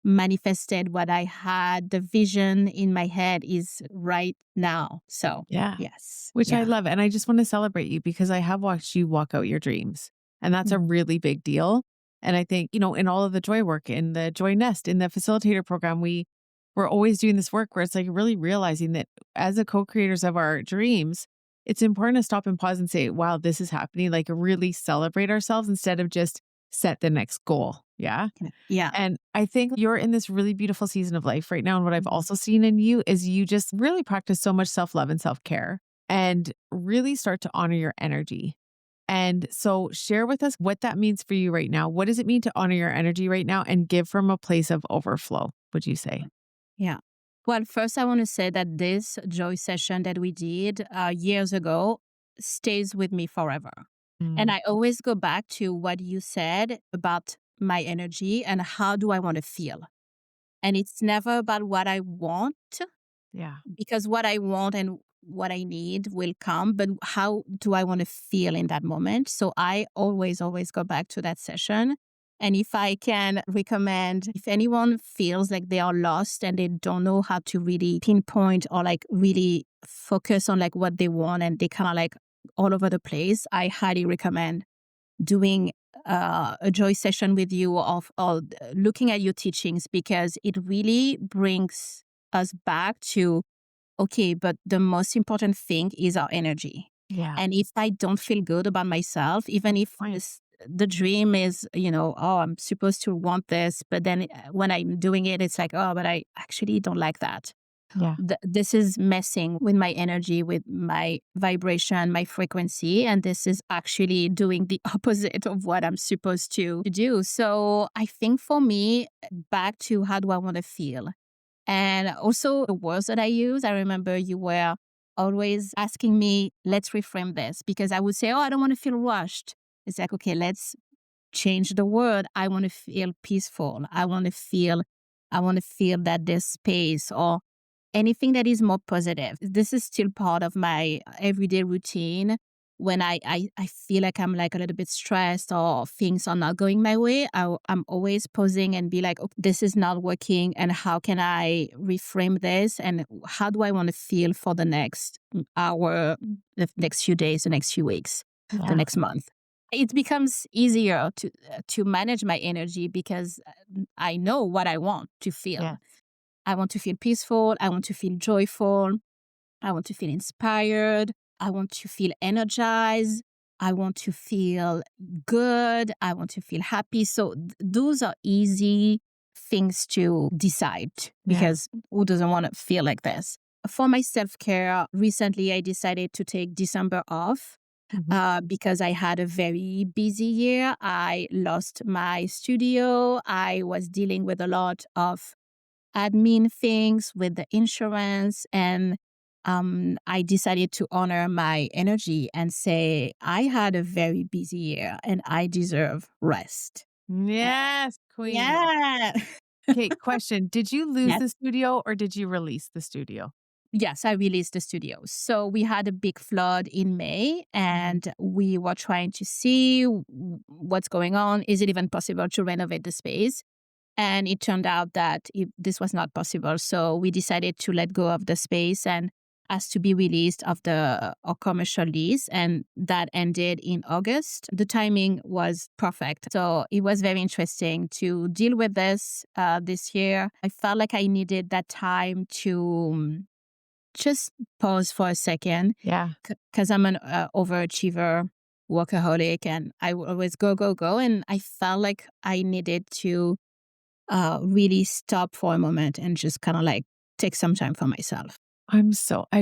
Speaker 2: manifested, what I had. The vision in my head is right now. So,
Speaker 1: Yeah.
Speaker 2: yes.
Speaker 1: Which I
Speaker 2: Yeah.
Speaker 1: love, and I just wanna celebrate you because I have watched you walk out your dreams, and that's a
Speaker 2: Mhm.
Speaker 1: really big deal, and I think, in all of the joy work, in the joy nest, in the facilitator program, we're always doing this work where it's, like, really realizing that as the co-creators of our dreams, it's important to stop and pause and say, "Wow, this is happening," like, really celebrate ourselves instead of just set the next goal, yeah?
Speaker 2: Yeah.
Speaker 1: And I think you're in this really beautiful season of life right now. And what I've
Speaker 2: Mhm.
Speaker 1: also seen in you is you just really practice so much self love and self care and really start to honor your energy. And so, share with us what that means for you right now. What does it mean to honor your energy right now and give from a place of overflow, would you say?
Speaker 2: Yeah. Well, first, I want to say that this joy session that we did years ago stays with me forever. And
Speaker 1: Mm,
Speaker 2: I always go back to what you said about my energy and how do I want to feel. And it's never about what I want,
Speaker 1: yeah.
Speaker 2: because what I want and what I need will come, but how do I want to feel in that moment? So I always, always go back to that session. And if I can recommend, if anyone feels like they are lost and they don't know how to really pinpoint or like really focus on like what they want and they kind of like all over the place, I highly recommend doing a joy session with you of or looking at your teachings, because it really brings us back to, okay, but the most important thing is our energy.
Speaker 1: Yeah.
Speaker 2: And if I don't feel good about myself, even
Speaker 1: That's the
Speaker 2: if
Speaker 1: point.
Speaker 2: the dream is, oh, I'm supposed to want this, but then when I'm doing it, it's like, oh, but I actually don't like that.
Speaker 1: Yeah.
Speaker 2: This is messing with my energy, with my vibration, my frequency. And this is actually doing the opposite of what I'm supposed to do. So I think for me, back to how do I want to feel? And also the words that I use, I remember you were always asking me, let's reframe this, because I would say, oh, I don't want to feel rushed. It's like, okay, let's change the word. I want to feel peaceful. I want to feel that there's space or anything that is more positive. This is still part of my everyday routine. When I feel like I'm like a little bit stressed or things are not going my way, I'm always pausing and be like, oh, this is not working. And how can I reframe this? And how do I want to feel for the next hour, the next few days, the next few weeks, the
Speaker 1: Yeah.
Speaker 2: next month? It becomes easier to manage my energy because I know what I want to feel.
Speaker 1: Yeah.
Speaker 2: I want to feel peaceful. I want to feel joyful. I want to feel inspired. I want to feel energized. I want to feel good. I want to feel happy. So those are easy things to decide,
Speaker 1: Yeah.
Speaker 2: because who doesn't want to feel like this? For my self care, recently I decided to take December off.
Speaker 1: Mhm.
Speaker 2: because I had a very busy year. I lost my studio. I was dealing with a lot of admin things with the insurance. And I decided to honor my energy and say, I had a very busy year and I deserve rest. Uh,
Speaker 1: Yes, queen.
Speaker 2: yeah.
Speaker 1: Okay, question. Did you lose
Speaker 2: Yes.
Speaker 1: the studio or did you release the studio?
Speaker 2: Yes, I released the studio. So we had a big flood in May
Speaker 1: Mhm.
Speaker 2: and we were trying to see what's going on. Is it even possible to renovate the space? And it turned out that this was not possible. So we decided to let go of the space and asked to be released of the our commercial lease. And that ended in August. The timing was perfect. So it was very interesting to deal with this year. I felt like I needed that time to just pause for a second
Speaker 1: Yeah.
Speaker 2: because I'm an overachiever, workaholic, and I would always go, go, go. And I felt like I needed to really stop for a moment and just kind of like take some time for myself.
Speaker 1: I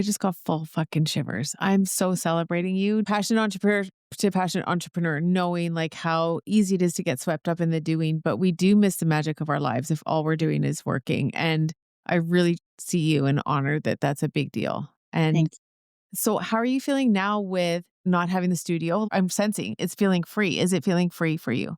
Speaker 1: just got full fucking shivers. I'm so celebrating you. Passionate entrepreneur to passionate entrepreneur, knowing like how easy it is to get swept up in the doing, but we do miss the magic of our lives if all we're doing is working. And I really see you and honor that that's a big deal. And
Speaker 2: Thank
Speaker 1: so, how are you feeling now with not having the studio? I'm sensing it's feeling free. Is it feeling free for you?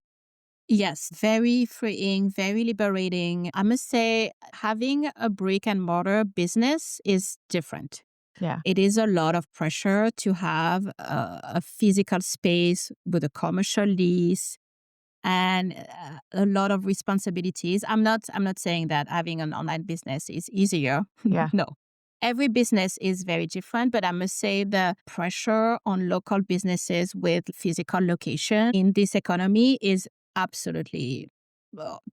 Speaker 2: Yes, very freeing, very liberating. I must say, having a brick and mortar business is different.
Speaker 1: Yeah.
Speaker 2: It is a lot of pressure to have a physical space with a commercial lease and a lot of responsibilities. I'm not saying that having an online business is easier.
Speaker 1: Yeah.
Speaker 2: No. Every business is very different, but I must say the pressure on local businesses with physical location in this economy is absolutely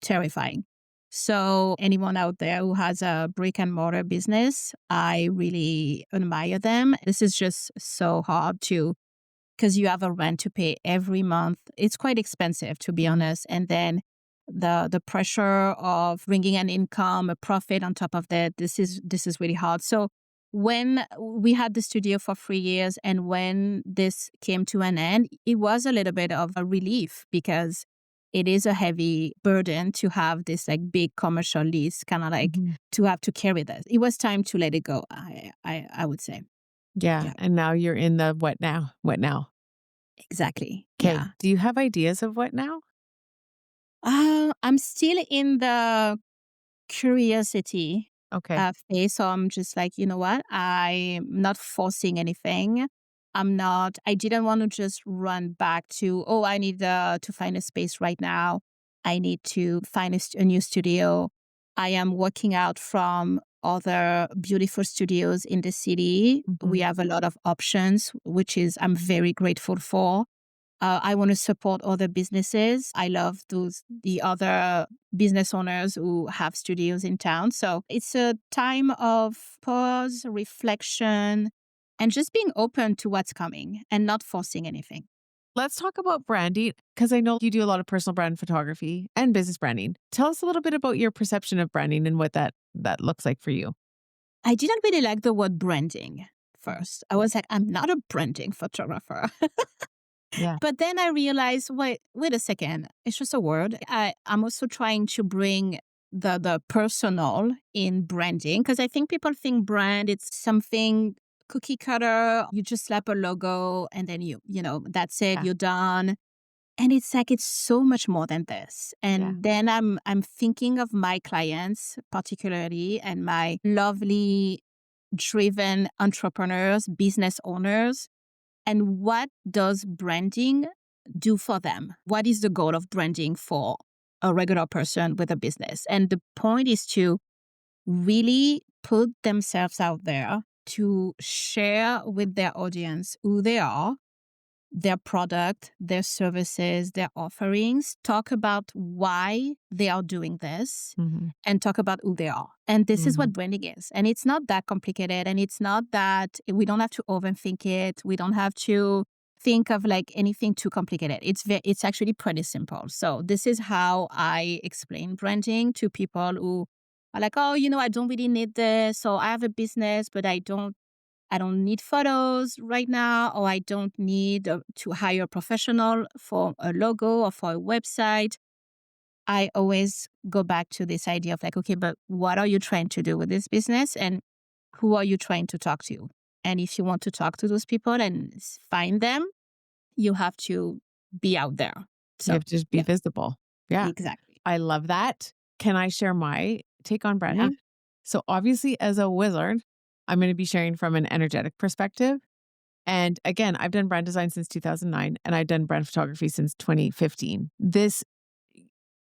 Speaker 2: terrifying. So anyone out there who has a brick and mortar business, I really admire them. This is just so hard to because you have a rent to pay every month. It's quite expensive, to be
Speaker 1: Mhm.
Speaker 2: honest. And then the pressure of bringing an income, a profit on top of that, this is really hard. So when we had the studio for 3 years and when this came to an end, it was a little bit of a relief because it is a heavy burden to have this like big commercial lease, kind of like
Speaker 1: Mhm.
Speaker 2: to have to carry this. It was time to let it go. I would say,
Speaker 1: Yeah.
Speaker 2: yeah,
Speaker 1: And now you're in the what now? What now?
Speaker 2: exactly,
Speaker 1: Okay.
Speaker 2: yeah.
Speaker 1: Do you have ideas of what now?
Speaker 2: I'm still in the curiosity
Speaker 1: Okay.
Speaker 2: phase. So I'm just like, you know what? I'm not forcing anything. I didn't want to just run back to, oh, I need to find a space right now. I need to find a new studio. I am working out from other beautiful studios in the city. We
Speaker 1: Mhm.
Speaker 2: have a lot of options, which is I'm very grateful for. I want to support other businesses. I love the other business owners who have studios in town. So it's a time of pause, reflection, and just being open to what's coming and not forcing anything.
Speaker 1: Let's talk about branding because I know you do a lot of personal brand photography and business branding. Tell us a little bit about your perception of branding and what that looks like for you.
Speaker 2: I didn't really like the word branding
Speaker 1: Mhm.
Speaker 2: first. I was like, I'm not a branding photographer.
Speaker 1: Yeah.
Speaker 2: But then I realized, wait a second, it's just a word. I'm also trying to bring the personal in branding because I think people think brand it's something cookie cutter. You just slap a logo and then that's it,
Speaker 1: Yeah.
Speaker 2: you're done. And it's like it's so much more than this.
Speaker 1: Yeah.
Speaker 2: And then I'm thinking of my clients particularly and my lovely driven entrepreneurs, business owners and what does branding do for them? What is the goal of branding for a regular person with a business? And the point is to really put themselves out there to share with their audience who they are, their product, their services, their offerings, talk about why they are doing this,
Speaker 1: Mhm.
Speaker 2: and talk about who they are. And this is what
Speaker 1: Mhm.
Speaker 2: branding is. And it's not that complicated. And it's not that we don't have to overthink it. We don't have to think of like anything too complicated. It's actually pretty simple. So this is how I explain branding to people who are like, oh, I don't really need this. So I have a business, but I don't. I don't need photos right now, or I don't need to hire a professional for a logo or for a website. I always go back to this idea of like, okay, but what are you trying to do with this business and who are you trying to talk to? And if you want to talk to those people and find them, you have to be out there.
Speaker 1: You
Speaker 2: So,
Speaker 1: have to just be
Speaker 2: yeah,
Speaker 1: visible. Yeah.
Speaker 2: exactly.
Speaker 1: I love that. Can I share my take on
Speaker 2: Yeah.
Speaker 1: branding? So obviously as a wizard, I'm going to be sharing from an energetic perspective. And again, I've done brand design since 2009 and I've done brand photography since 2015. This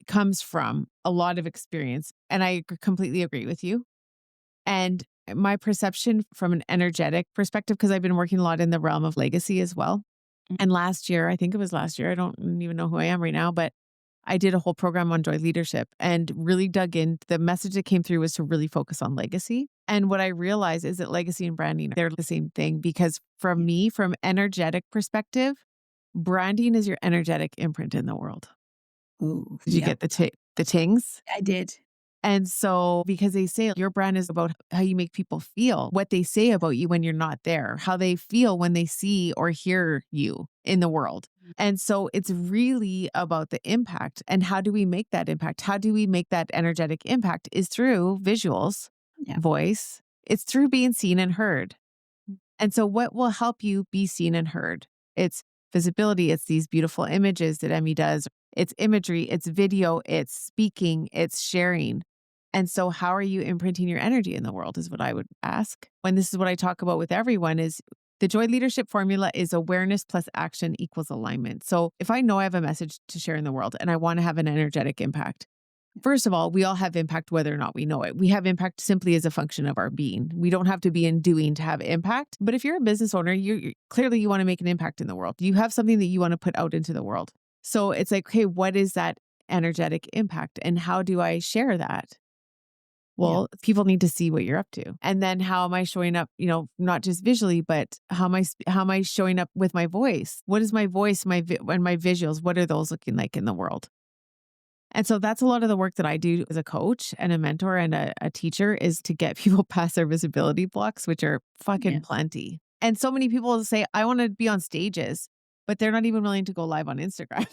Speaker 1: comes from a lot of experience and completely agree with you. And my perception from an energetic perspective, because I've been working a lot in the realm of legacy as well.
Speaker 2: Mm.
Speaker 1: And last year, I think it was last year, I don't even know who I am right now, but I did a whole program on joy leadership and really dug in. The message that came through was to really focus on legacy. And what I realized is that legacy and branding, they're the same thing because from
Speaker 2: Yeah.
Speaker 1: me, from energetic perspective, branding is your energetic imprint in the world.
Speaker 2: Ooh,
Speaker 1: Did you
Speaker 2: yeah,
Speaker 1: get the tings?
Speaker 2: I did.
Speaker 1: And so, because they say your brand is about how you make people feel, what they say about you when you're not there, how they feel when they see or hear you in the world.
Speaker 2: Mm.
Speaker 1: And so, it's really about the impact. And how do we make that impact? How do we make that energetic impact? Is through visuals,
Speaker 2: Yeah.
Speaker 1: voice, it's through being seen and heard.
Speaker 2: Mm.
Speaker 1: And so, what will help you be seen and heard? It's visibility, it's these beautiful images that Emmy does, it's imagery, it's video, it's speaking, it's sharing. And so how are you imprinting your energy in the world is what I would ask. And this is what I talk about with everyone is the joy leadership formula is awareness plus action equals alignment. So if I know I have a message to share in the world and I want to have an energetic impact, first of all, we all have impact whether or not we know it. We have impact simply as a function of our being. We don't have to be in doing to have impact. But if you're a business owner, clearly you want to make an impact in the world. You have something that you want to put out into the world. So it's like, okay, what is that energetic impact and how do I share that?
Speaker 2: Yeah.
Speaker 1: Well, people need to see what you're up to. And then how am I showing up, not just visually, but how am I showing up with my voice? What is my voice, and my visuals, what are those looking like in the world? And so that's a lot of the work that I do as a coach and a mentor and a teacher is to get people past their visibility blocks, which are fucking
Speaker 2: Yeah.
Speaker 1: plenty. And so many people will say, I want to be on stages, but they're not even willing to go live on Instagram.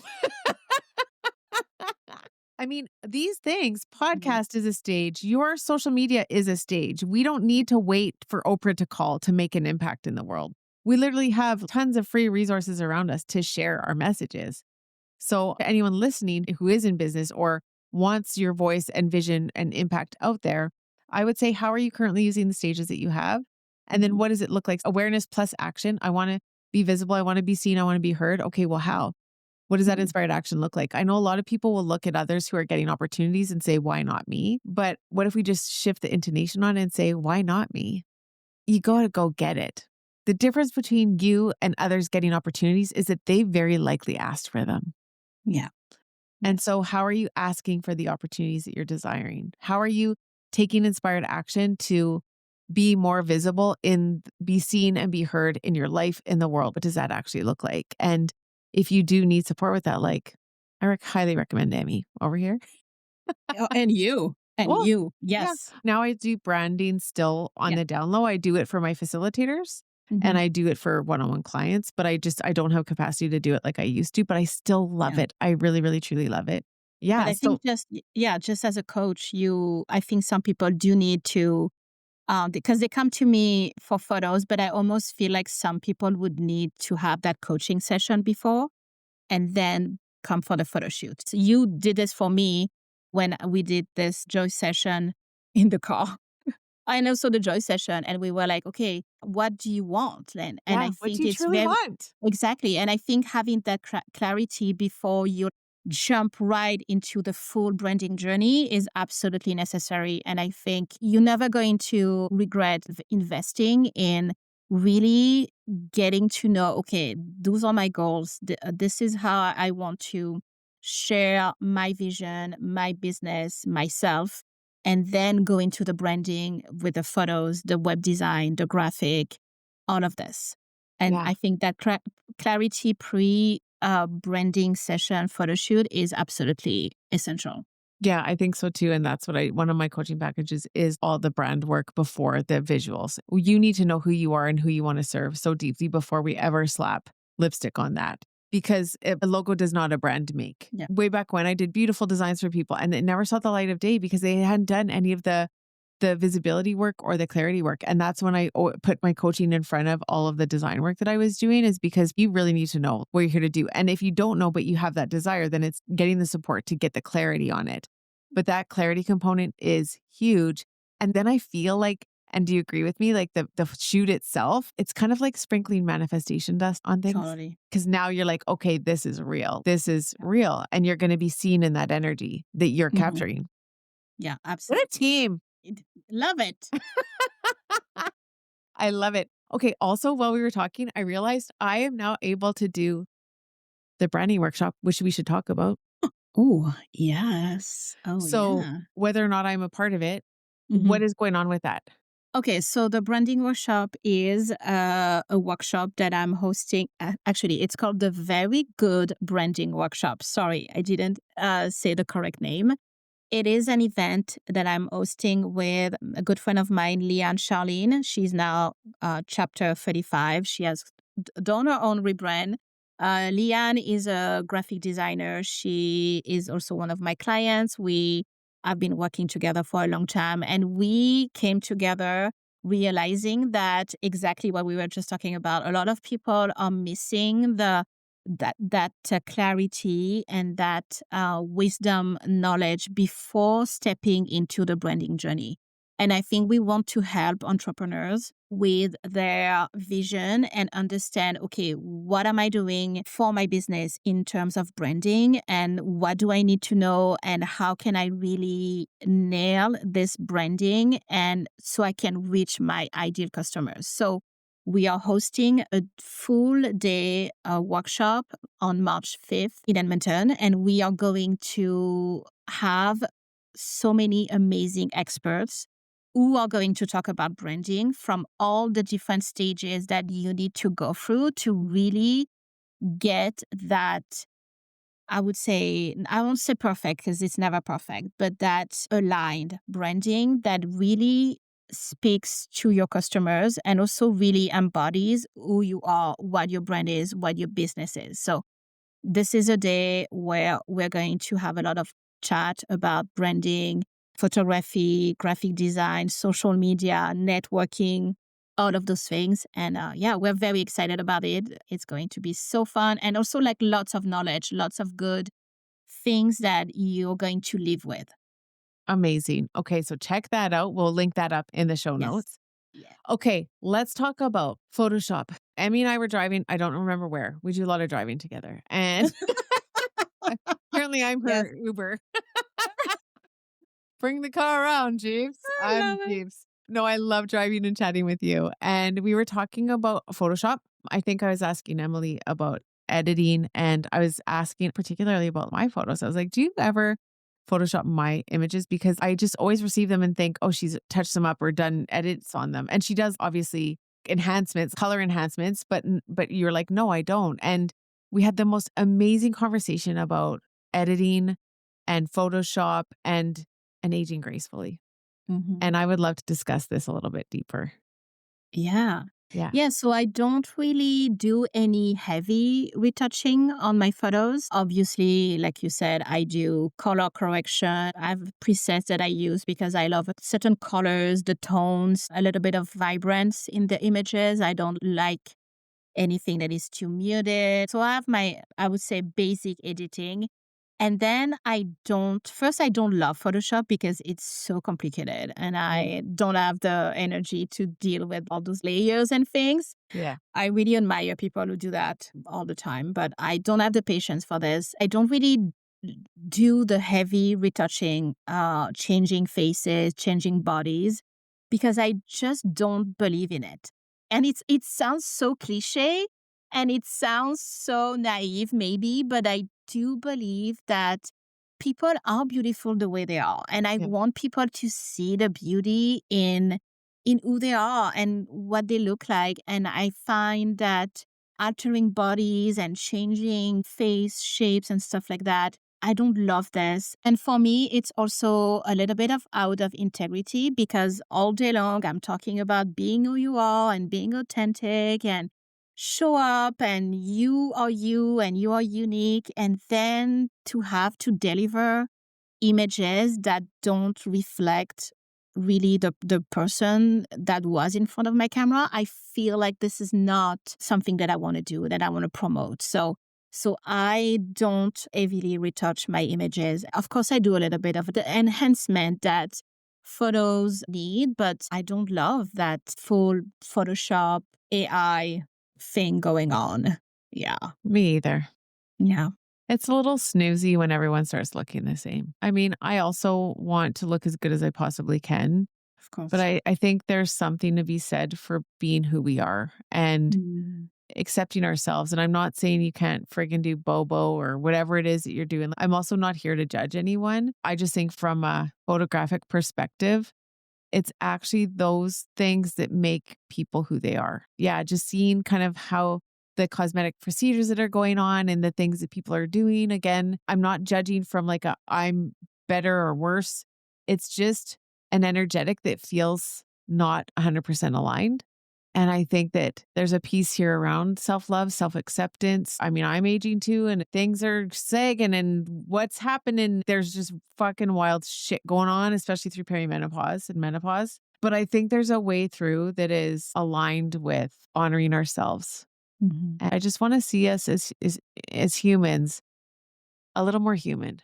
Speaker 1: I mean, these things,
Speaker 2: Mhm.
Speaker 1: podcast is a stage. Your social media is a stage. We don't need to wait for Oprah to call to make an impact in the world. We literally have tons of free resources around us to share our messages. So, anyone listening who is in business or wants your voice and vision and impact out there, I would say, how are you currently using the stages that you have? And then
Speaker 2: Mhm.
Speaker 1: what does it look like? Awareness plus action. I want to be visible. I want to be seen. I want to be heard. Okay, well, how? What does that
Speaker 2: Mhm.
Speaker 1: inspired action look like? I know a lot of people will look at others who are getting opportunities and say, why not me? But what if we just shift the intonation on it and say, why not me? You got to go get it. The difference between you and others getting opportunities is that they very likely asked for them.
Speaker 2: Yeah.
Speaker 1: And
Speaker 2: Yes.
Speaker 1: so, how are you asking for the opportunities that you're desiring? How are you taking inspired action to be more visible be seen and be heard in your life, in the world? What does that actually look like? And if you do need support with that, like highly recommend Emmy over here.
Speaker 2: Oh, and you. And
Speaker 1: Well,
Speaker 2: you.
Speaker 1: yeah.
Speaker 2: Yes.
Speaker 1: Now I do branding still on
Speaker 2: Yeah.
Speaker 1: the down low. I do it for my facilitators and
Speaker 2: Mhm.
Speaker 1: I do it for one-on-one clients, but I don't have capacity to do it like I used to, but I still love
Speaker 2: Yeah.
Speaker 1: it. I really, really, truly love it.
Speaker 2: But
Speaker 1: Yeah.
Speaker 2: I
Speaker 1: So
Speaker 2: think yeah, just as a coach, I think some people do need to, because they come to me for photos, but I almost feel like some people would need to have that coaching session before and then come for the photo shoot. So you did this for me when we did this joy session in the car. And also the joy session. And we were like, okay, what do you want then? And
Speaker 1: yeah,
Speaker 2: I
Speaker 1: what do
Speaker 2: think
Speaker 1: you
Speaker 2: it's
Speaker 1: truly
Speaker 2: very,
Speaker 1: want?
Speaker 2: exactly. And I think having that clarity before you jump right into the full branding journey is absolutely necessary. And I think you're never going to regret investing in really getting to know, okay, those are my goals. This is how I want to share my vision, my business, myself, and then go into the branding with the photos, the web design, the graphic, all of this. And
Speaker 1: Yeah.
Speaker 2: I think that clarity pre branding session photo shoot is absolutely essential.
Speaker 1: Yeah, I think so too, and that's what I one of my coaching packages is all the brand work before the visuals. You need to know who you are and who you wanna serve so deeply before we ever slap lipstick on that, because a logo does not a brand make.
Speaker 2: Yeah,
Speaker 1: Way back when, I did beautiful designs for people, and it never saw the light of day because they hadn't done any of the visibility work or the clarity work, and that's when I put my coaching in front of all of the design work that I was doing is because you really need to know what you're here to do, and if you don't know, but you have that desire, then it's getting the support to get the clarity on it. But that clarity component is huge, and then I feel like and do you agree with me? Like the shoot itself, it's kind of like sprinkling manifestation dust on things
Speaker 2: totally.
Speaker 1: because now you're like, "Okay, this is real. This is real," and you're gonna be seen in that energy that you're
Speaker 2: Mhm.
Speaker 1: capturing.
Speaker 2: Yeah,
Speaker 1: What a
Speaker 2: absolutely.
Speaker 1: team.
Speaker 2: Love it.
Speaker 1: I love it. Okay, also, while we were talking, I realized I am now able to do the branding workshop, which we should talk about.
Speaker 2: Oh, yes. Oh,
Speaker 1: So,
Speaker 2: yeah.
Speaker 1: whether or not I'm a part of it, what
Speaker 2: Mhm.
Speaker 1: is going on with that?
Speaker 2: Okay, so the branding workshop is a workshop that I'm hosting. Actually, it's called the Very Good Branding Workshop. Sorry, I didn't say the correct name. It is an event that I'm hosting with a good friend of mine, Leanne Charlene. She's now chapter 35. She has done her own rebrand. Leanne is a graphic designer. She is also one of my clients. We have been working together for a long time, and we came together realizing that exactly what we were just talking about. A lot of people are missing that clarity and that wisdom knowledge before stepping into the branding journey. And I think we want to help entrepreneurs with their vision and understand, okay, what am I doing for my business in terms of branding and what do I need to know and how can I really nail this branding and so I can reach my ideal customers. So we are hosting a full day workshop on March 5th in Edmonton, and we are going to have so many amazing experts who are going to talk about branding from all the different stages that you need to go through to really get that. I would say, I won't say perfect because it's never perfect, but that aligned branding that really speaks to your customers and also really embodies who you are, what your brand is, what your business is. So this is a day where we're going to have a lot of chat about branding, photography, graphic design, social media, networking, all of those things. And yeah, we're very excited about it. It's going to be so fun and also like lots of knowledge, lots of good things that you're going to live with.
Speaker 1: Amazing. Okay, so check that out. We'll link that up in the show
Speaker 2: Yes.
Speaker 1: notes.
Speaker 2: Yeah.
Speaker 1: Okay, let's talk about Photoshop. Emmy and I were driving, I don't remember where. We do a lot of driving together. And apparently I'm
Speaker 2: Yes.
Speaker 1: her Uber. Bring the car around, Jeeves.
Speaker 2: I love
Speaker 1: I'm
Speaker 2: it.
Speaker 1: Jeeves. No, I love driving and chatting with you. And we were talking about Photoshop. I think I was asking Emily about editing, and I was asking particularly about my photos. I was like, do you ever Photoshop my images? Because I just always receive them and think, oh, she's touched them up or done edits on them. And she does obviously enhancements, color enhancements, but you're like, no, I don't. And we had the most amazing conversation about editing and Photoshop and aging gracefully.
Speaker 2: Mhm.
Speaker 1: And I would love to discuss this a little bit deeper.
Speaker 2: Yeah.
Speaker 1: Yeah.
Speaker 2: Yeah, so I don't really do any heavy retouching on my photos. Obviously, like you said, I do color correction. I have presets that I use because I love certain colors, the tones, a little bit of vibrance in the images. I don't like anything that is too muted. So I have my, I would say, basic editing. And then I don't love Photoshop because it's so complicated and
Speaker 1: Mm.
Speaker 2: I don't have the energy to deal with all those layers and things.
Speaker 1: Yeah.
Speaker 2: I really admire people who do that all the time, but I don't have the patience for this. I don't really do the heavy retouching, changing faces, changing bodies, because I just don't believe in it. And it sounds so cliche and it sounds so naive, maybe, but I do believe that people are beautiful the way they are. And I
Speaker 1: Yeah.
Speaker 2: want people to see the beauty in who they are and what they look like. And I find that altering bodies and changing face shapes and stuff like that I don't love this. And for me, it's also a little bit of out of integrity because all day long I'm talking about being who you are and being authentic and show up and you and you are unique. And then to have to deliver images that don't reflect really the person that was in front of my camera, I feel like this is not something that I want to do, that I want to promote. So I don't heavily retouch my images. Of course, I do a little bit of the enhancement that photos need, but I don't love that full Photoshop AI thing going on. Yeah.
Speaker 1: Me either.
Speaker 2: Yeah.
Speaker 1: It's a little snoozy when everyone starts looking the same. I mean, I also want to look as good as I possibly can,
Speaker 2: Of
Speaker 1: but
Speaker 2: course.
Speaker 1: I think there's something to be said for being who we are and
Speaker 2: Mm.
Speaker 1: accepting ourselves. And I'm not saying you can't friggin' do Bobo or whatever it is that you're doing. I'm also not here to judge anyone. I just think from a photographic perspective, it's actually those things that make people who they are. Yeah, just seeing kind of how the cosmetic procedures that are going on and the things that people are doing. Again, I'm not judging from like a I'm better or worse. It's just an energetic that feels not 100% aligned. And I think that there's a piece here around self love, self acceptance. I mean, I'm aging too, and things are sagging, and what's happening. There's just fucking wild shit going on, especially through perimenopause and menopause. But I think there's a way through that is aligned with honoring ourselves.
Speaker 2: Mhm.
Speaker 1: And I just want to see us as humans a little more human.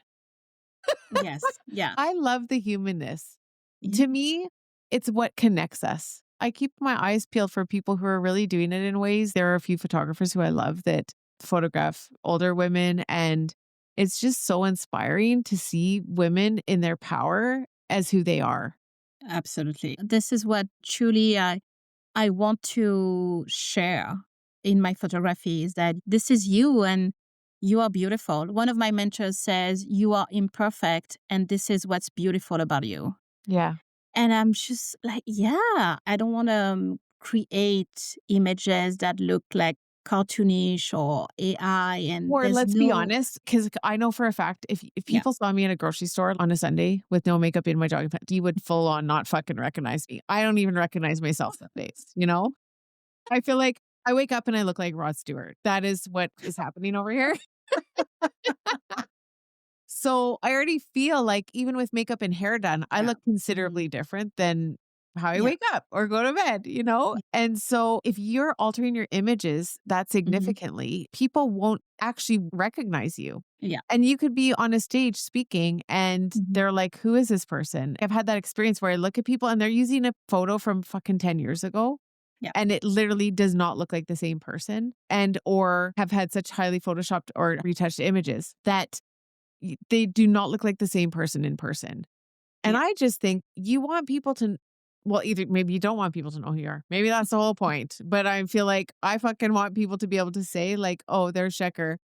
Speaker 2: Yes. Yeah.
Speaker 1: I love the humanness.
Speaker 2: Yeah.
Speaker 1: To me, it's what connects us. I keep my eyes peeled for people who are really doing it in ways. There are a few photographers who I love that photograph older women, and it's just so inspiring to see women in their power as who they are.
Speaker 2: Absolutely. This is what truly I want to share in my photography is that this is you and you are beautiful. One of my mentors says, "You are imperfect, and this is what's beautiful about you."
Speaker 1: Yeah.
Speaker 2: And I'm just like, yeah, I don't want to create images that look like cartoonish or AI, and
Speaker 1: Or
Speaker 2: there's
Speaker 1: let's be
Speaker 2: no,
Speaker 1: honest, because I know for a fact if
Speaker 2: yeah,
Speaker 1: people saw me in a grocery store on a Sunday with no makeup in my jogging pants, you would full on not fucking recognize me. I don't even recognize myself some days, you know? I feel like I wake up and I look like Rod Stewart. That is what is happening over here. So I already feel like even with makeup and hair done, I
Speaker 2: yeah,
Speaker 1: look considerably different than how I
Speaker 2: yeah,
Speaker 1: wake up or go to bed, you know?
Speaker 2: yeah,
Speaker 1: And so if you're altering your images that
Speaker 2: mhm,
Speaker 1: significantly, people won't actually recognize you.
Speaker 2: yeah,
Speaker 1: And you could be on a stage speaking and
Speaker 2: mhm,
Speaker 1: they're like, who is this person? I've had that experience where I look at people and they're using a photo from fucking 10 years ago
Speaker 2: yeah,
Speaker 1: and it literally does not look like the same person and or have had such highly photoshopped or retouched images that they do not look like the same person in person. And
Speaker 2: yeah,
Speaker 1: I just think you want people to well, either maybe you don't want people to know who you are. Maybe that's the whole point. But I feel like I fucking want people to be able to say like, "Oh, there's Shecker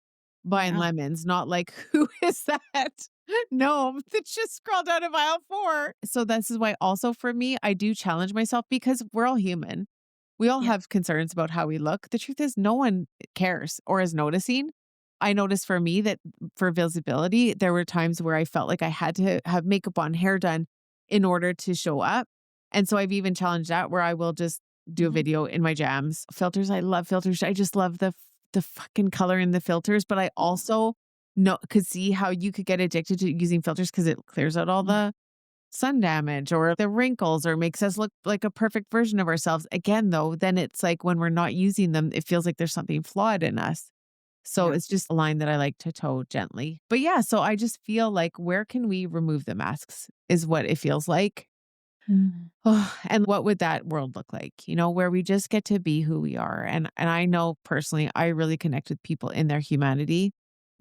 Speaker 1: buying
Speaker 2: yeah,
Speaker 1: lemons," not like, "Who is that gnome that just scrolled down to aisle 4?" So this is why also for me, I do challenge myself because we're all human. We all
Speaker 2: yeah,
Speaker 1: have concerns about how we look. The truth is no one cares or is noticing. I noticed for me that for visibility, there were times where I felt like I had to have makeup on, hair done in order to show up. And so I've even challenged that where I will just do a
Speaker 2: mhm,
Speaker 1: video in my jams. Filters, I love filters. I just love the fucking color in the filters, but I also know could see how you could get addicted to using filters because it clears out all
Speaker 2: mhm,
Speaker 1: the sun damage or the wrinkles or makes us look like a perfect version of ourselves. Again, though, then it's like when we're not using them, it feels like there's something flawed in us. So
Speaker 2: yeah,
Speaker 1: it's just a line that I like to toe gently. But yeah, so I just feel like where can we remove the masks is what it feels like.
Speaker 2: mhm,
Speaker 1: Oh, and what would that world look like? You know, where we just get to be who we are. And I know personally I really connect with people in their humanity,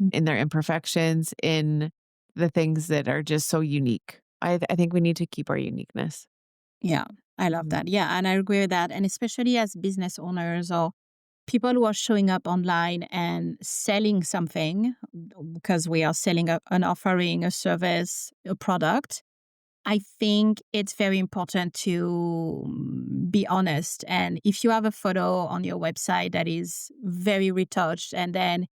Speaker 2: mm,
Speaker 1: in their imperfections, in the things that are just so unique. I think we need to keep our uniqueness.
Speaker 2: yeah. I love
Speaker 1: Mhm.
Speaker 2: that. Yeah, and I agree with that. And especially as business owners or people who are showing up online and selling something because we are selling an offering, a service, a product. I think it's very important to be honest. And if you have a photo on your website that is very retouched and then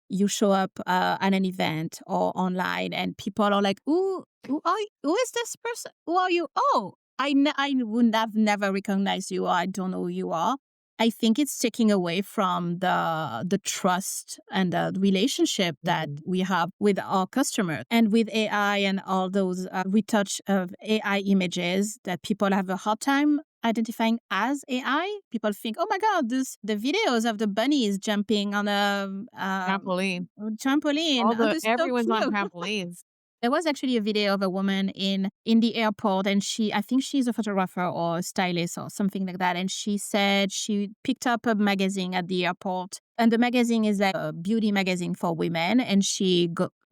Speaker 2: you show up at an event or online and people are like, who is this person? Who are you? Oh, I would have never recognized you, or I don't know who you are. I think it's taking away from the trust and the relationship that
Speaker 1: Mhm.
Speaker 2: we have with our customers. And with AI and all those retouch of AI images that people have a hard time identifying as AI. People think, oh my God, the videos of the bunnies jumping on
Speaker 1: Trampoline.
Speaker 2: a trampoline.
Speaker 1: All
Speaker 2: Oh,
Speaker 1: the
Speaker 2: this is so
Speaker 1: everyone's on
Speaker 2: cute.
Speaker 1: trampolines.
Speaker 2: There was actually a video of a woman in the airport, and I think she's a photographer or a stylist or something like that. And she said she picked up a magazine at the airport, and the magazine is like a beauty magazine for women. And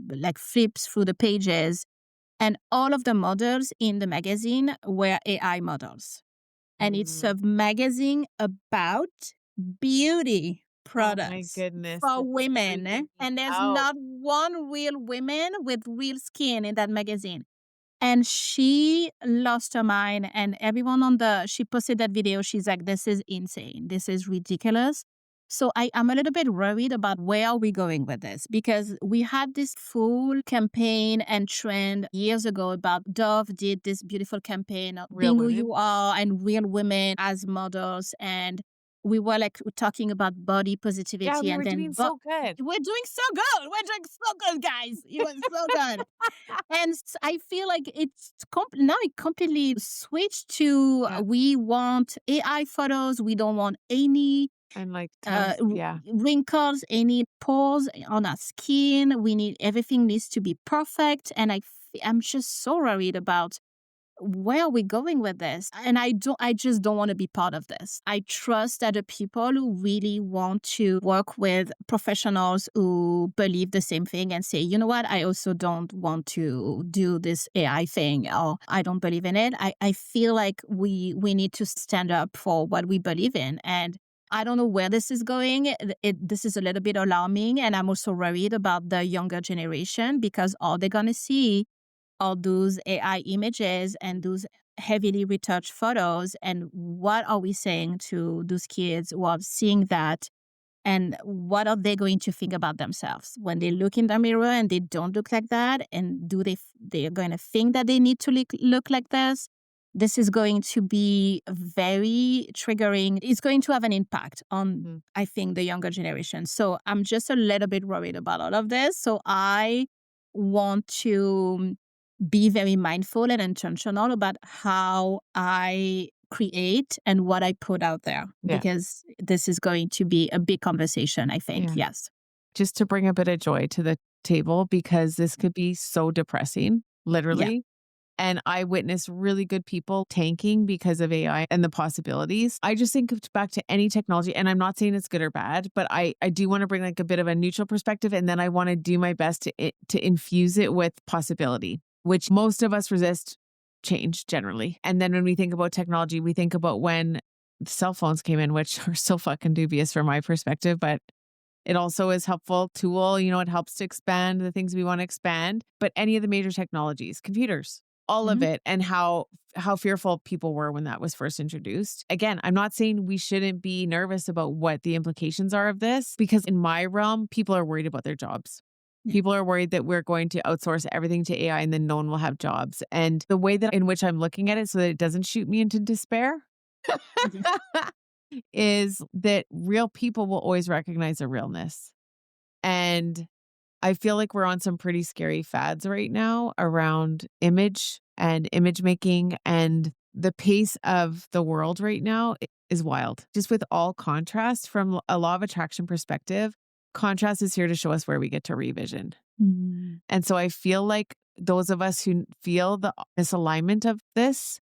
Speaker 2: like flips through the pages, and all of the models in the magazine were AI models, and it's a
Speaker 1: Mm.
Speaker 2: magazine about beauty
Speaker 1: Oh my
Speaker 2: products
Speaker 1: goodness,
Speaker 2: for
Speaker 1: it's
Speaker 2: women,
Speaker 1: freaking me
Speaker 2: and there's
Speaker 1: out.
Speaker 2: not one real woman with real skin in that magazine. And she lost her mind, and everyone she posted that video. She's like, this is insane. This is ridiculous. So I'm a little bit worried about where are we going with this, because we had this full campaign and trend years ago about Dove did this beautiful campaign of
Speaker 1: Real
Speaker 2: being who
Speaker 1: women.
Speaker 2: you are and real women as models. And we were like talking about body
Speaker 1: Yeah,
Speaker 2: positivity,
Speaker 1: we
Speaker 2: and
Speaker 1: were doing
Speaker 2: then, but
Speaker 1: so good.
Speaker 2: we're doing so good. We're doing so good, guys. It was so good. And I feel like now it completely switched to
Speaker 1: Yeah,
Speaker 2: we want AI photos. We don't want any
Speaker 1: and, like,
Speaker 2: uh,
Speaker 1: tons
Speaker 2: r-
Speaker 1: yeah.
Speaker 2: wrinkles, any pores on our skin. Everything needs to be perfect. And I'm just so worried about where are we going with this? And I just don't want to be part of this. I trust that the people who really want to work with professionals who believe the same thing and say, you know what, I also don't want to do this AI thing, or I don't believe in it. I feel like we need to stand up for what we believe in. And I don't know where this is going. This is a little bit alarming. And I'm also worried about the younger generation, because all they're going to see all those AI images and those heavily retouched photos. And what are we saying to those kids who are seeing that? And what are they going to think about themselves when they look in the mirror and they don't look like that? And they're going to think that they need to look like this? This is going to be very triggering. It's going to have an impact on,
Speaker 1: Mhm.
Speaker 2: I think, the younger generation. So I'm just a little bit worried about all of this. So I want to be very mindful and intentional about how I create and what I put out there,
Speaker 1: Yeah,
Speaker 2: because this is going to be a big conversation, I think.
Speaker 1: yeah.
Speaker 2: Yes.
Speaker 1: Just to bring a bit of joy to the table because this could be so depressing,
Speaker 2: Yeah.
Speaker 1: literally. And I witness really good people tanking because of AI and the possibilities. I just think back to any technology, and I'm not saying it's good or bad, but I do want to bring like a bit of a neutral perspective, and then I want to do my best to infuse it with possibility, which most of us resist change generally. And then when we think about technology, we think about when cell phones came in, which are so fucking dubious from my perspective, but it also is helpful tool, it helps to expand the things we want to expand, but any of the major technologies, computers, all of
Speaker 2: Mhm.
Speaker 1: it and how fearful people were when that was first introduced. Again, I'm not saying we shouldn't be nervous about what the implications are of this because in my realm, people are worried about their jobs.
Speaker 2: Yeah.
Speaker 1: People are worried that we're going to outsource everything to AI and then no one will have jobs. And the way that in which I'm looking at it so that it doesn't shoot me into despair
Speaker 2: Mhm.
Speaker 1: is that real people will always recognize a realness. And I feel like we're on some pretty scary fads right now around image and image making, and the pace of the world right now is wild. Just with all contrast from a law of attraction perspective, contrast is here to show us where we get to revision.
Speaker 2: Mm.
Speaker 1: And so I feel like those of us who feel the misalignment of this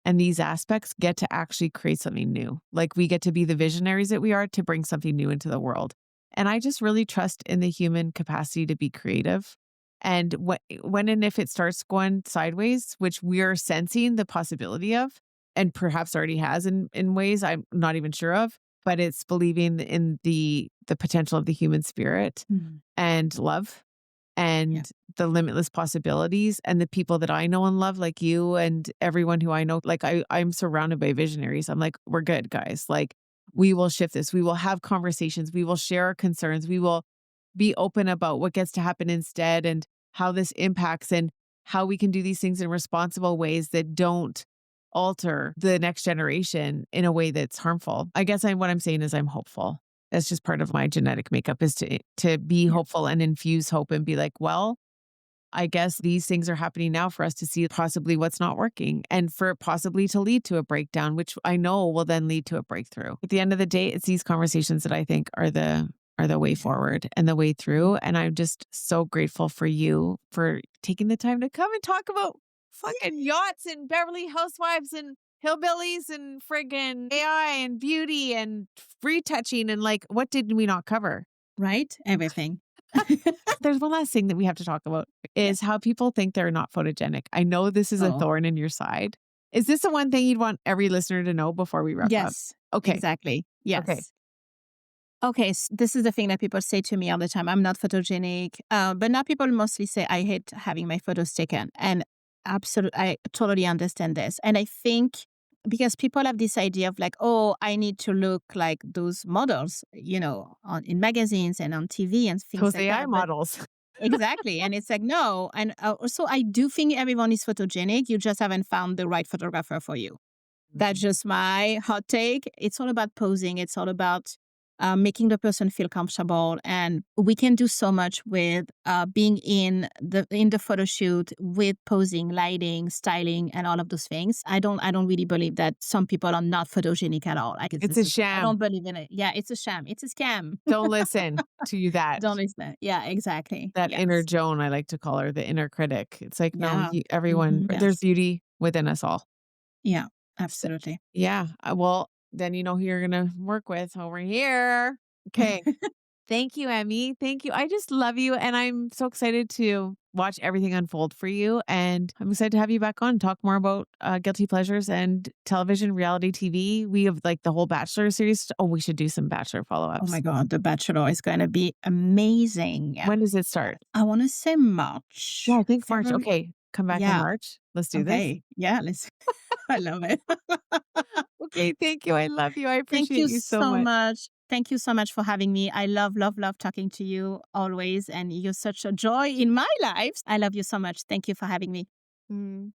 Speaker 1: and these aspects get to actually create something new. Like we get to be the visionaries that we are to bring something new into the world. And I just really trust in the human capacity to be creative. And when and if it starts going sideways, which we're sensing the possibility of, and perhaps already has in ways I'm not even sure of, but it's believing in the potential of the human spirit
Speaker 2: Mm.
Speaker 1: and love
Speaker 2: Yeah.
Speaker 1: and the limitless possibilities and the people that I know and love like you and everyone who I know, like I'm surrounded by visionaries. I'm like, we're good, guys. Like we will shift this. We will have conversations. We will share our concerns. We will be open about what gets to happen instead and how this impacts and how we can do these things in responsible ways that don't alter the next generation in a way that's harmful. I guess what I'm saying is I'm hopeful. That's just part of my genetic makeup is to be
Speaker 2: Yeah.
Speaker 1: hopeful and infuse hope and be like, well, I guess these things are happening now for us to see possibly what's not working and for it possibly to lead to a breakdown, which I know will then lead to a breakthrough. At the end of the day, it's these conversations that I think are the way forward and the way through. And I'm just so grateful for you for taking the time to come and talk about fucking yachts and Beverly Housewives and hillbillies and friggin' AI and beauty and retouching and like what did we not cover?
Speaker 2: Right? Everything.
Speaker 1: There's one last thing that we have to talk about
Speaker 2: Yeah.
Speaker 1: is how people think they're not photogenic. I know this is a
Speaker 2: Oh,
Speaker 1: thorn in your side. Is this the one thing you'd want every listener to know before we wrap up?
Speaker 2: yes,
Speaker 1: Okay.
Speaker 2: exactly.
Speaker 1: Okay.
Speaker 2: Yes. Okay, this is the thing that people say to me all the time. I'm not photogenic, but now people mostly say I hate having my photos taken, and absolutely, I totally understand this. And I think because people have this idea of like, oh, I need to look like those models, in magazines and on TV and things
Speaker 1: Those
Speaker 2: like
Speaker 1: AI
Speaker 2: that. But
Speaker 1: models.
Speaker 2: exactly, and it's like no, and also I do think everyone is photogenic. You just haven't found the right photographer for you. That's
Speaker 1: Mhm.
Speaker 2: just my hot take. It's all about posing. It's all about making the person feel comfortable, and we can do so much with being in the photo shoot with posing, lighting, styling, and all of those things. I don't really believe that some people are not photogenic at all. Like
Speaker 1: It's a
Speaker 2: I
Speaker 1: sham.
Speaker 2: don't believe in it. Yeah, it's a sham. It's a scam.
Speaker 1: Don't listen to that.
Speaker 2: Don't listen. Yeah, exactly.
Speaker 1: That inner
Speaker 2: Yes.
Speaker 1: Joan, I like to call her, the inner critic. It's like, no,
Speaker 2: Yeah.
Speaker 1: everyone, there's
Speaker 2: Yes.
Speaker 1: beauty within us all.
Speaker 2: Yeah.
Speaker 1: So,
Speaker 2: Absolutely.
Speaker 1: yeah. Well, then you know who you're going to work with over here. Okay. Thank you, Emmy. Thank you. I just love you. And I'm so excited to watch everything unfold for you. And I'm excited to have you back on, talk more about guilty pleasures and television, reality TV. We have like the whole Bachelor series. Oh, we should do some Bachelor follow
Speaker 2: Oh my
Speaker 1: ups.
Speaker 2: God, The Bachelor is going to be amazing.
Speaker 1: When does it start?
Speaker 2: I want to say
Speaker 1: Yeah,
Speaker 2: March,
Speaker 1: I think March.
Speaker 2: February.
Speaker 1: Okay. Come back in
Speaker 2: Yeah.
Speaker 1: March. Let's do this.
Speaker 2: Okay. Yeah. Let's. I love it.
Speaker 1: Okay. Thank you. I love you. I
Speaker 2: Thank
Speaker 1: appreciate
Speaker 2: you
Speaker 1: you so
Speaker 2: so
Speaker 1: much.
Speaker 2: much. Thank you so much for having me. I love, love, love talking to you always. And you're such a joy in my life. I love you so much. Thank you for having me.
Speaker 1: Mm.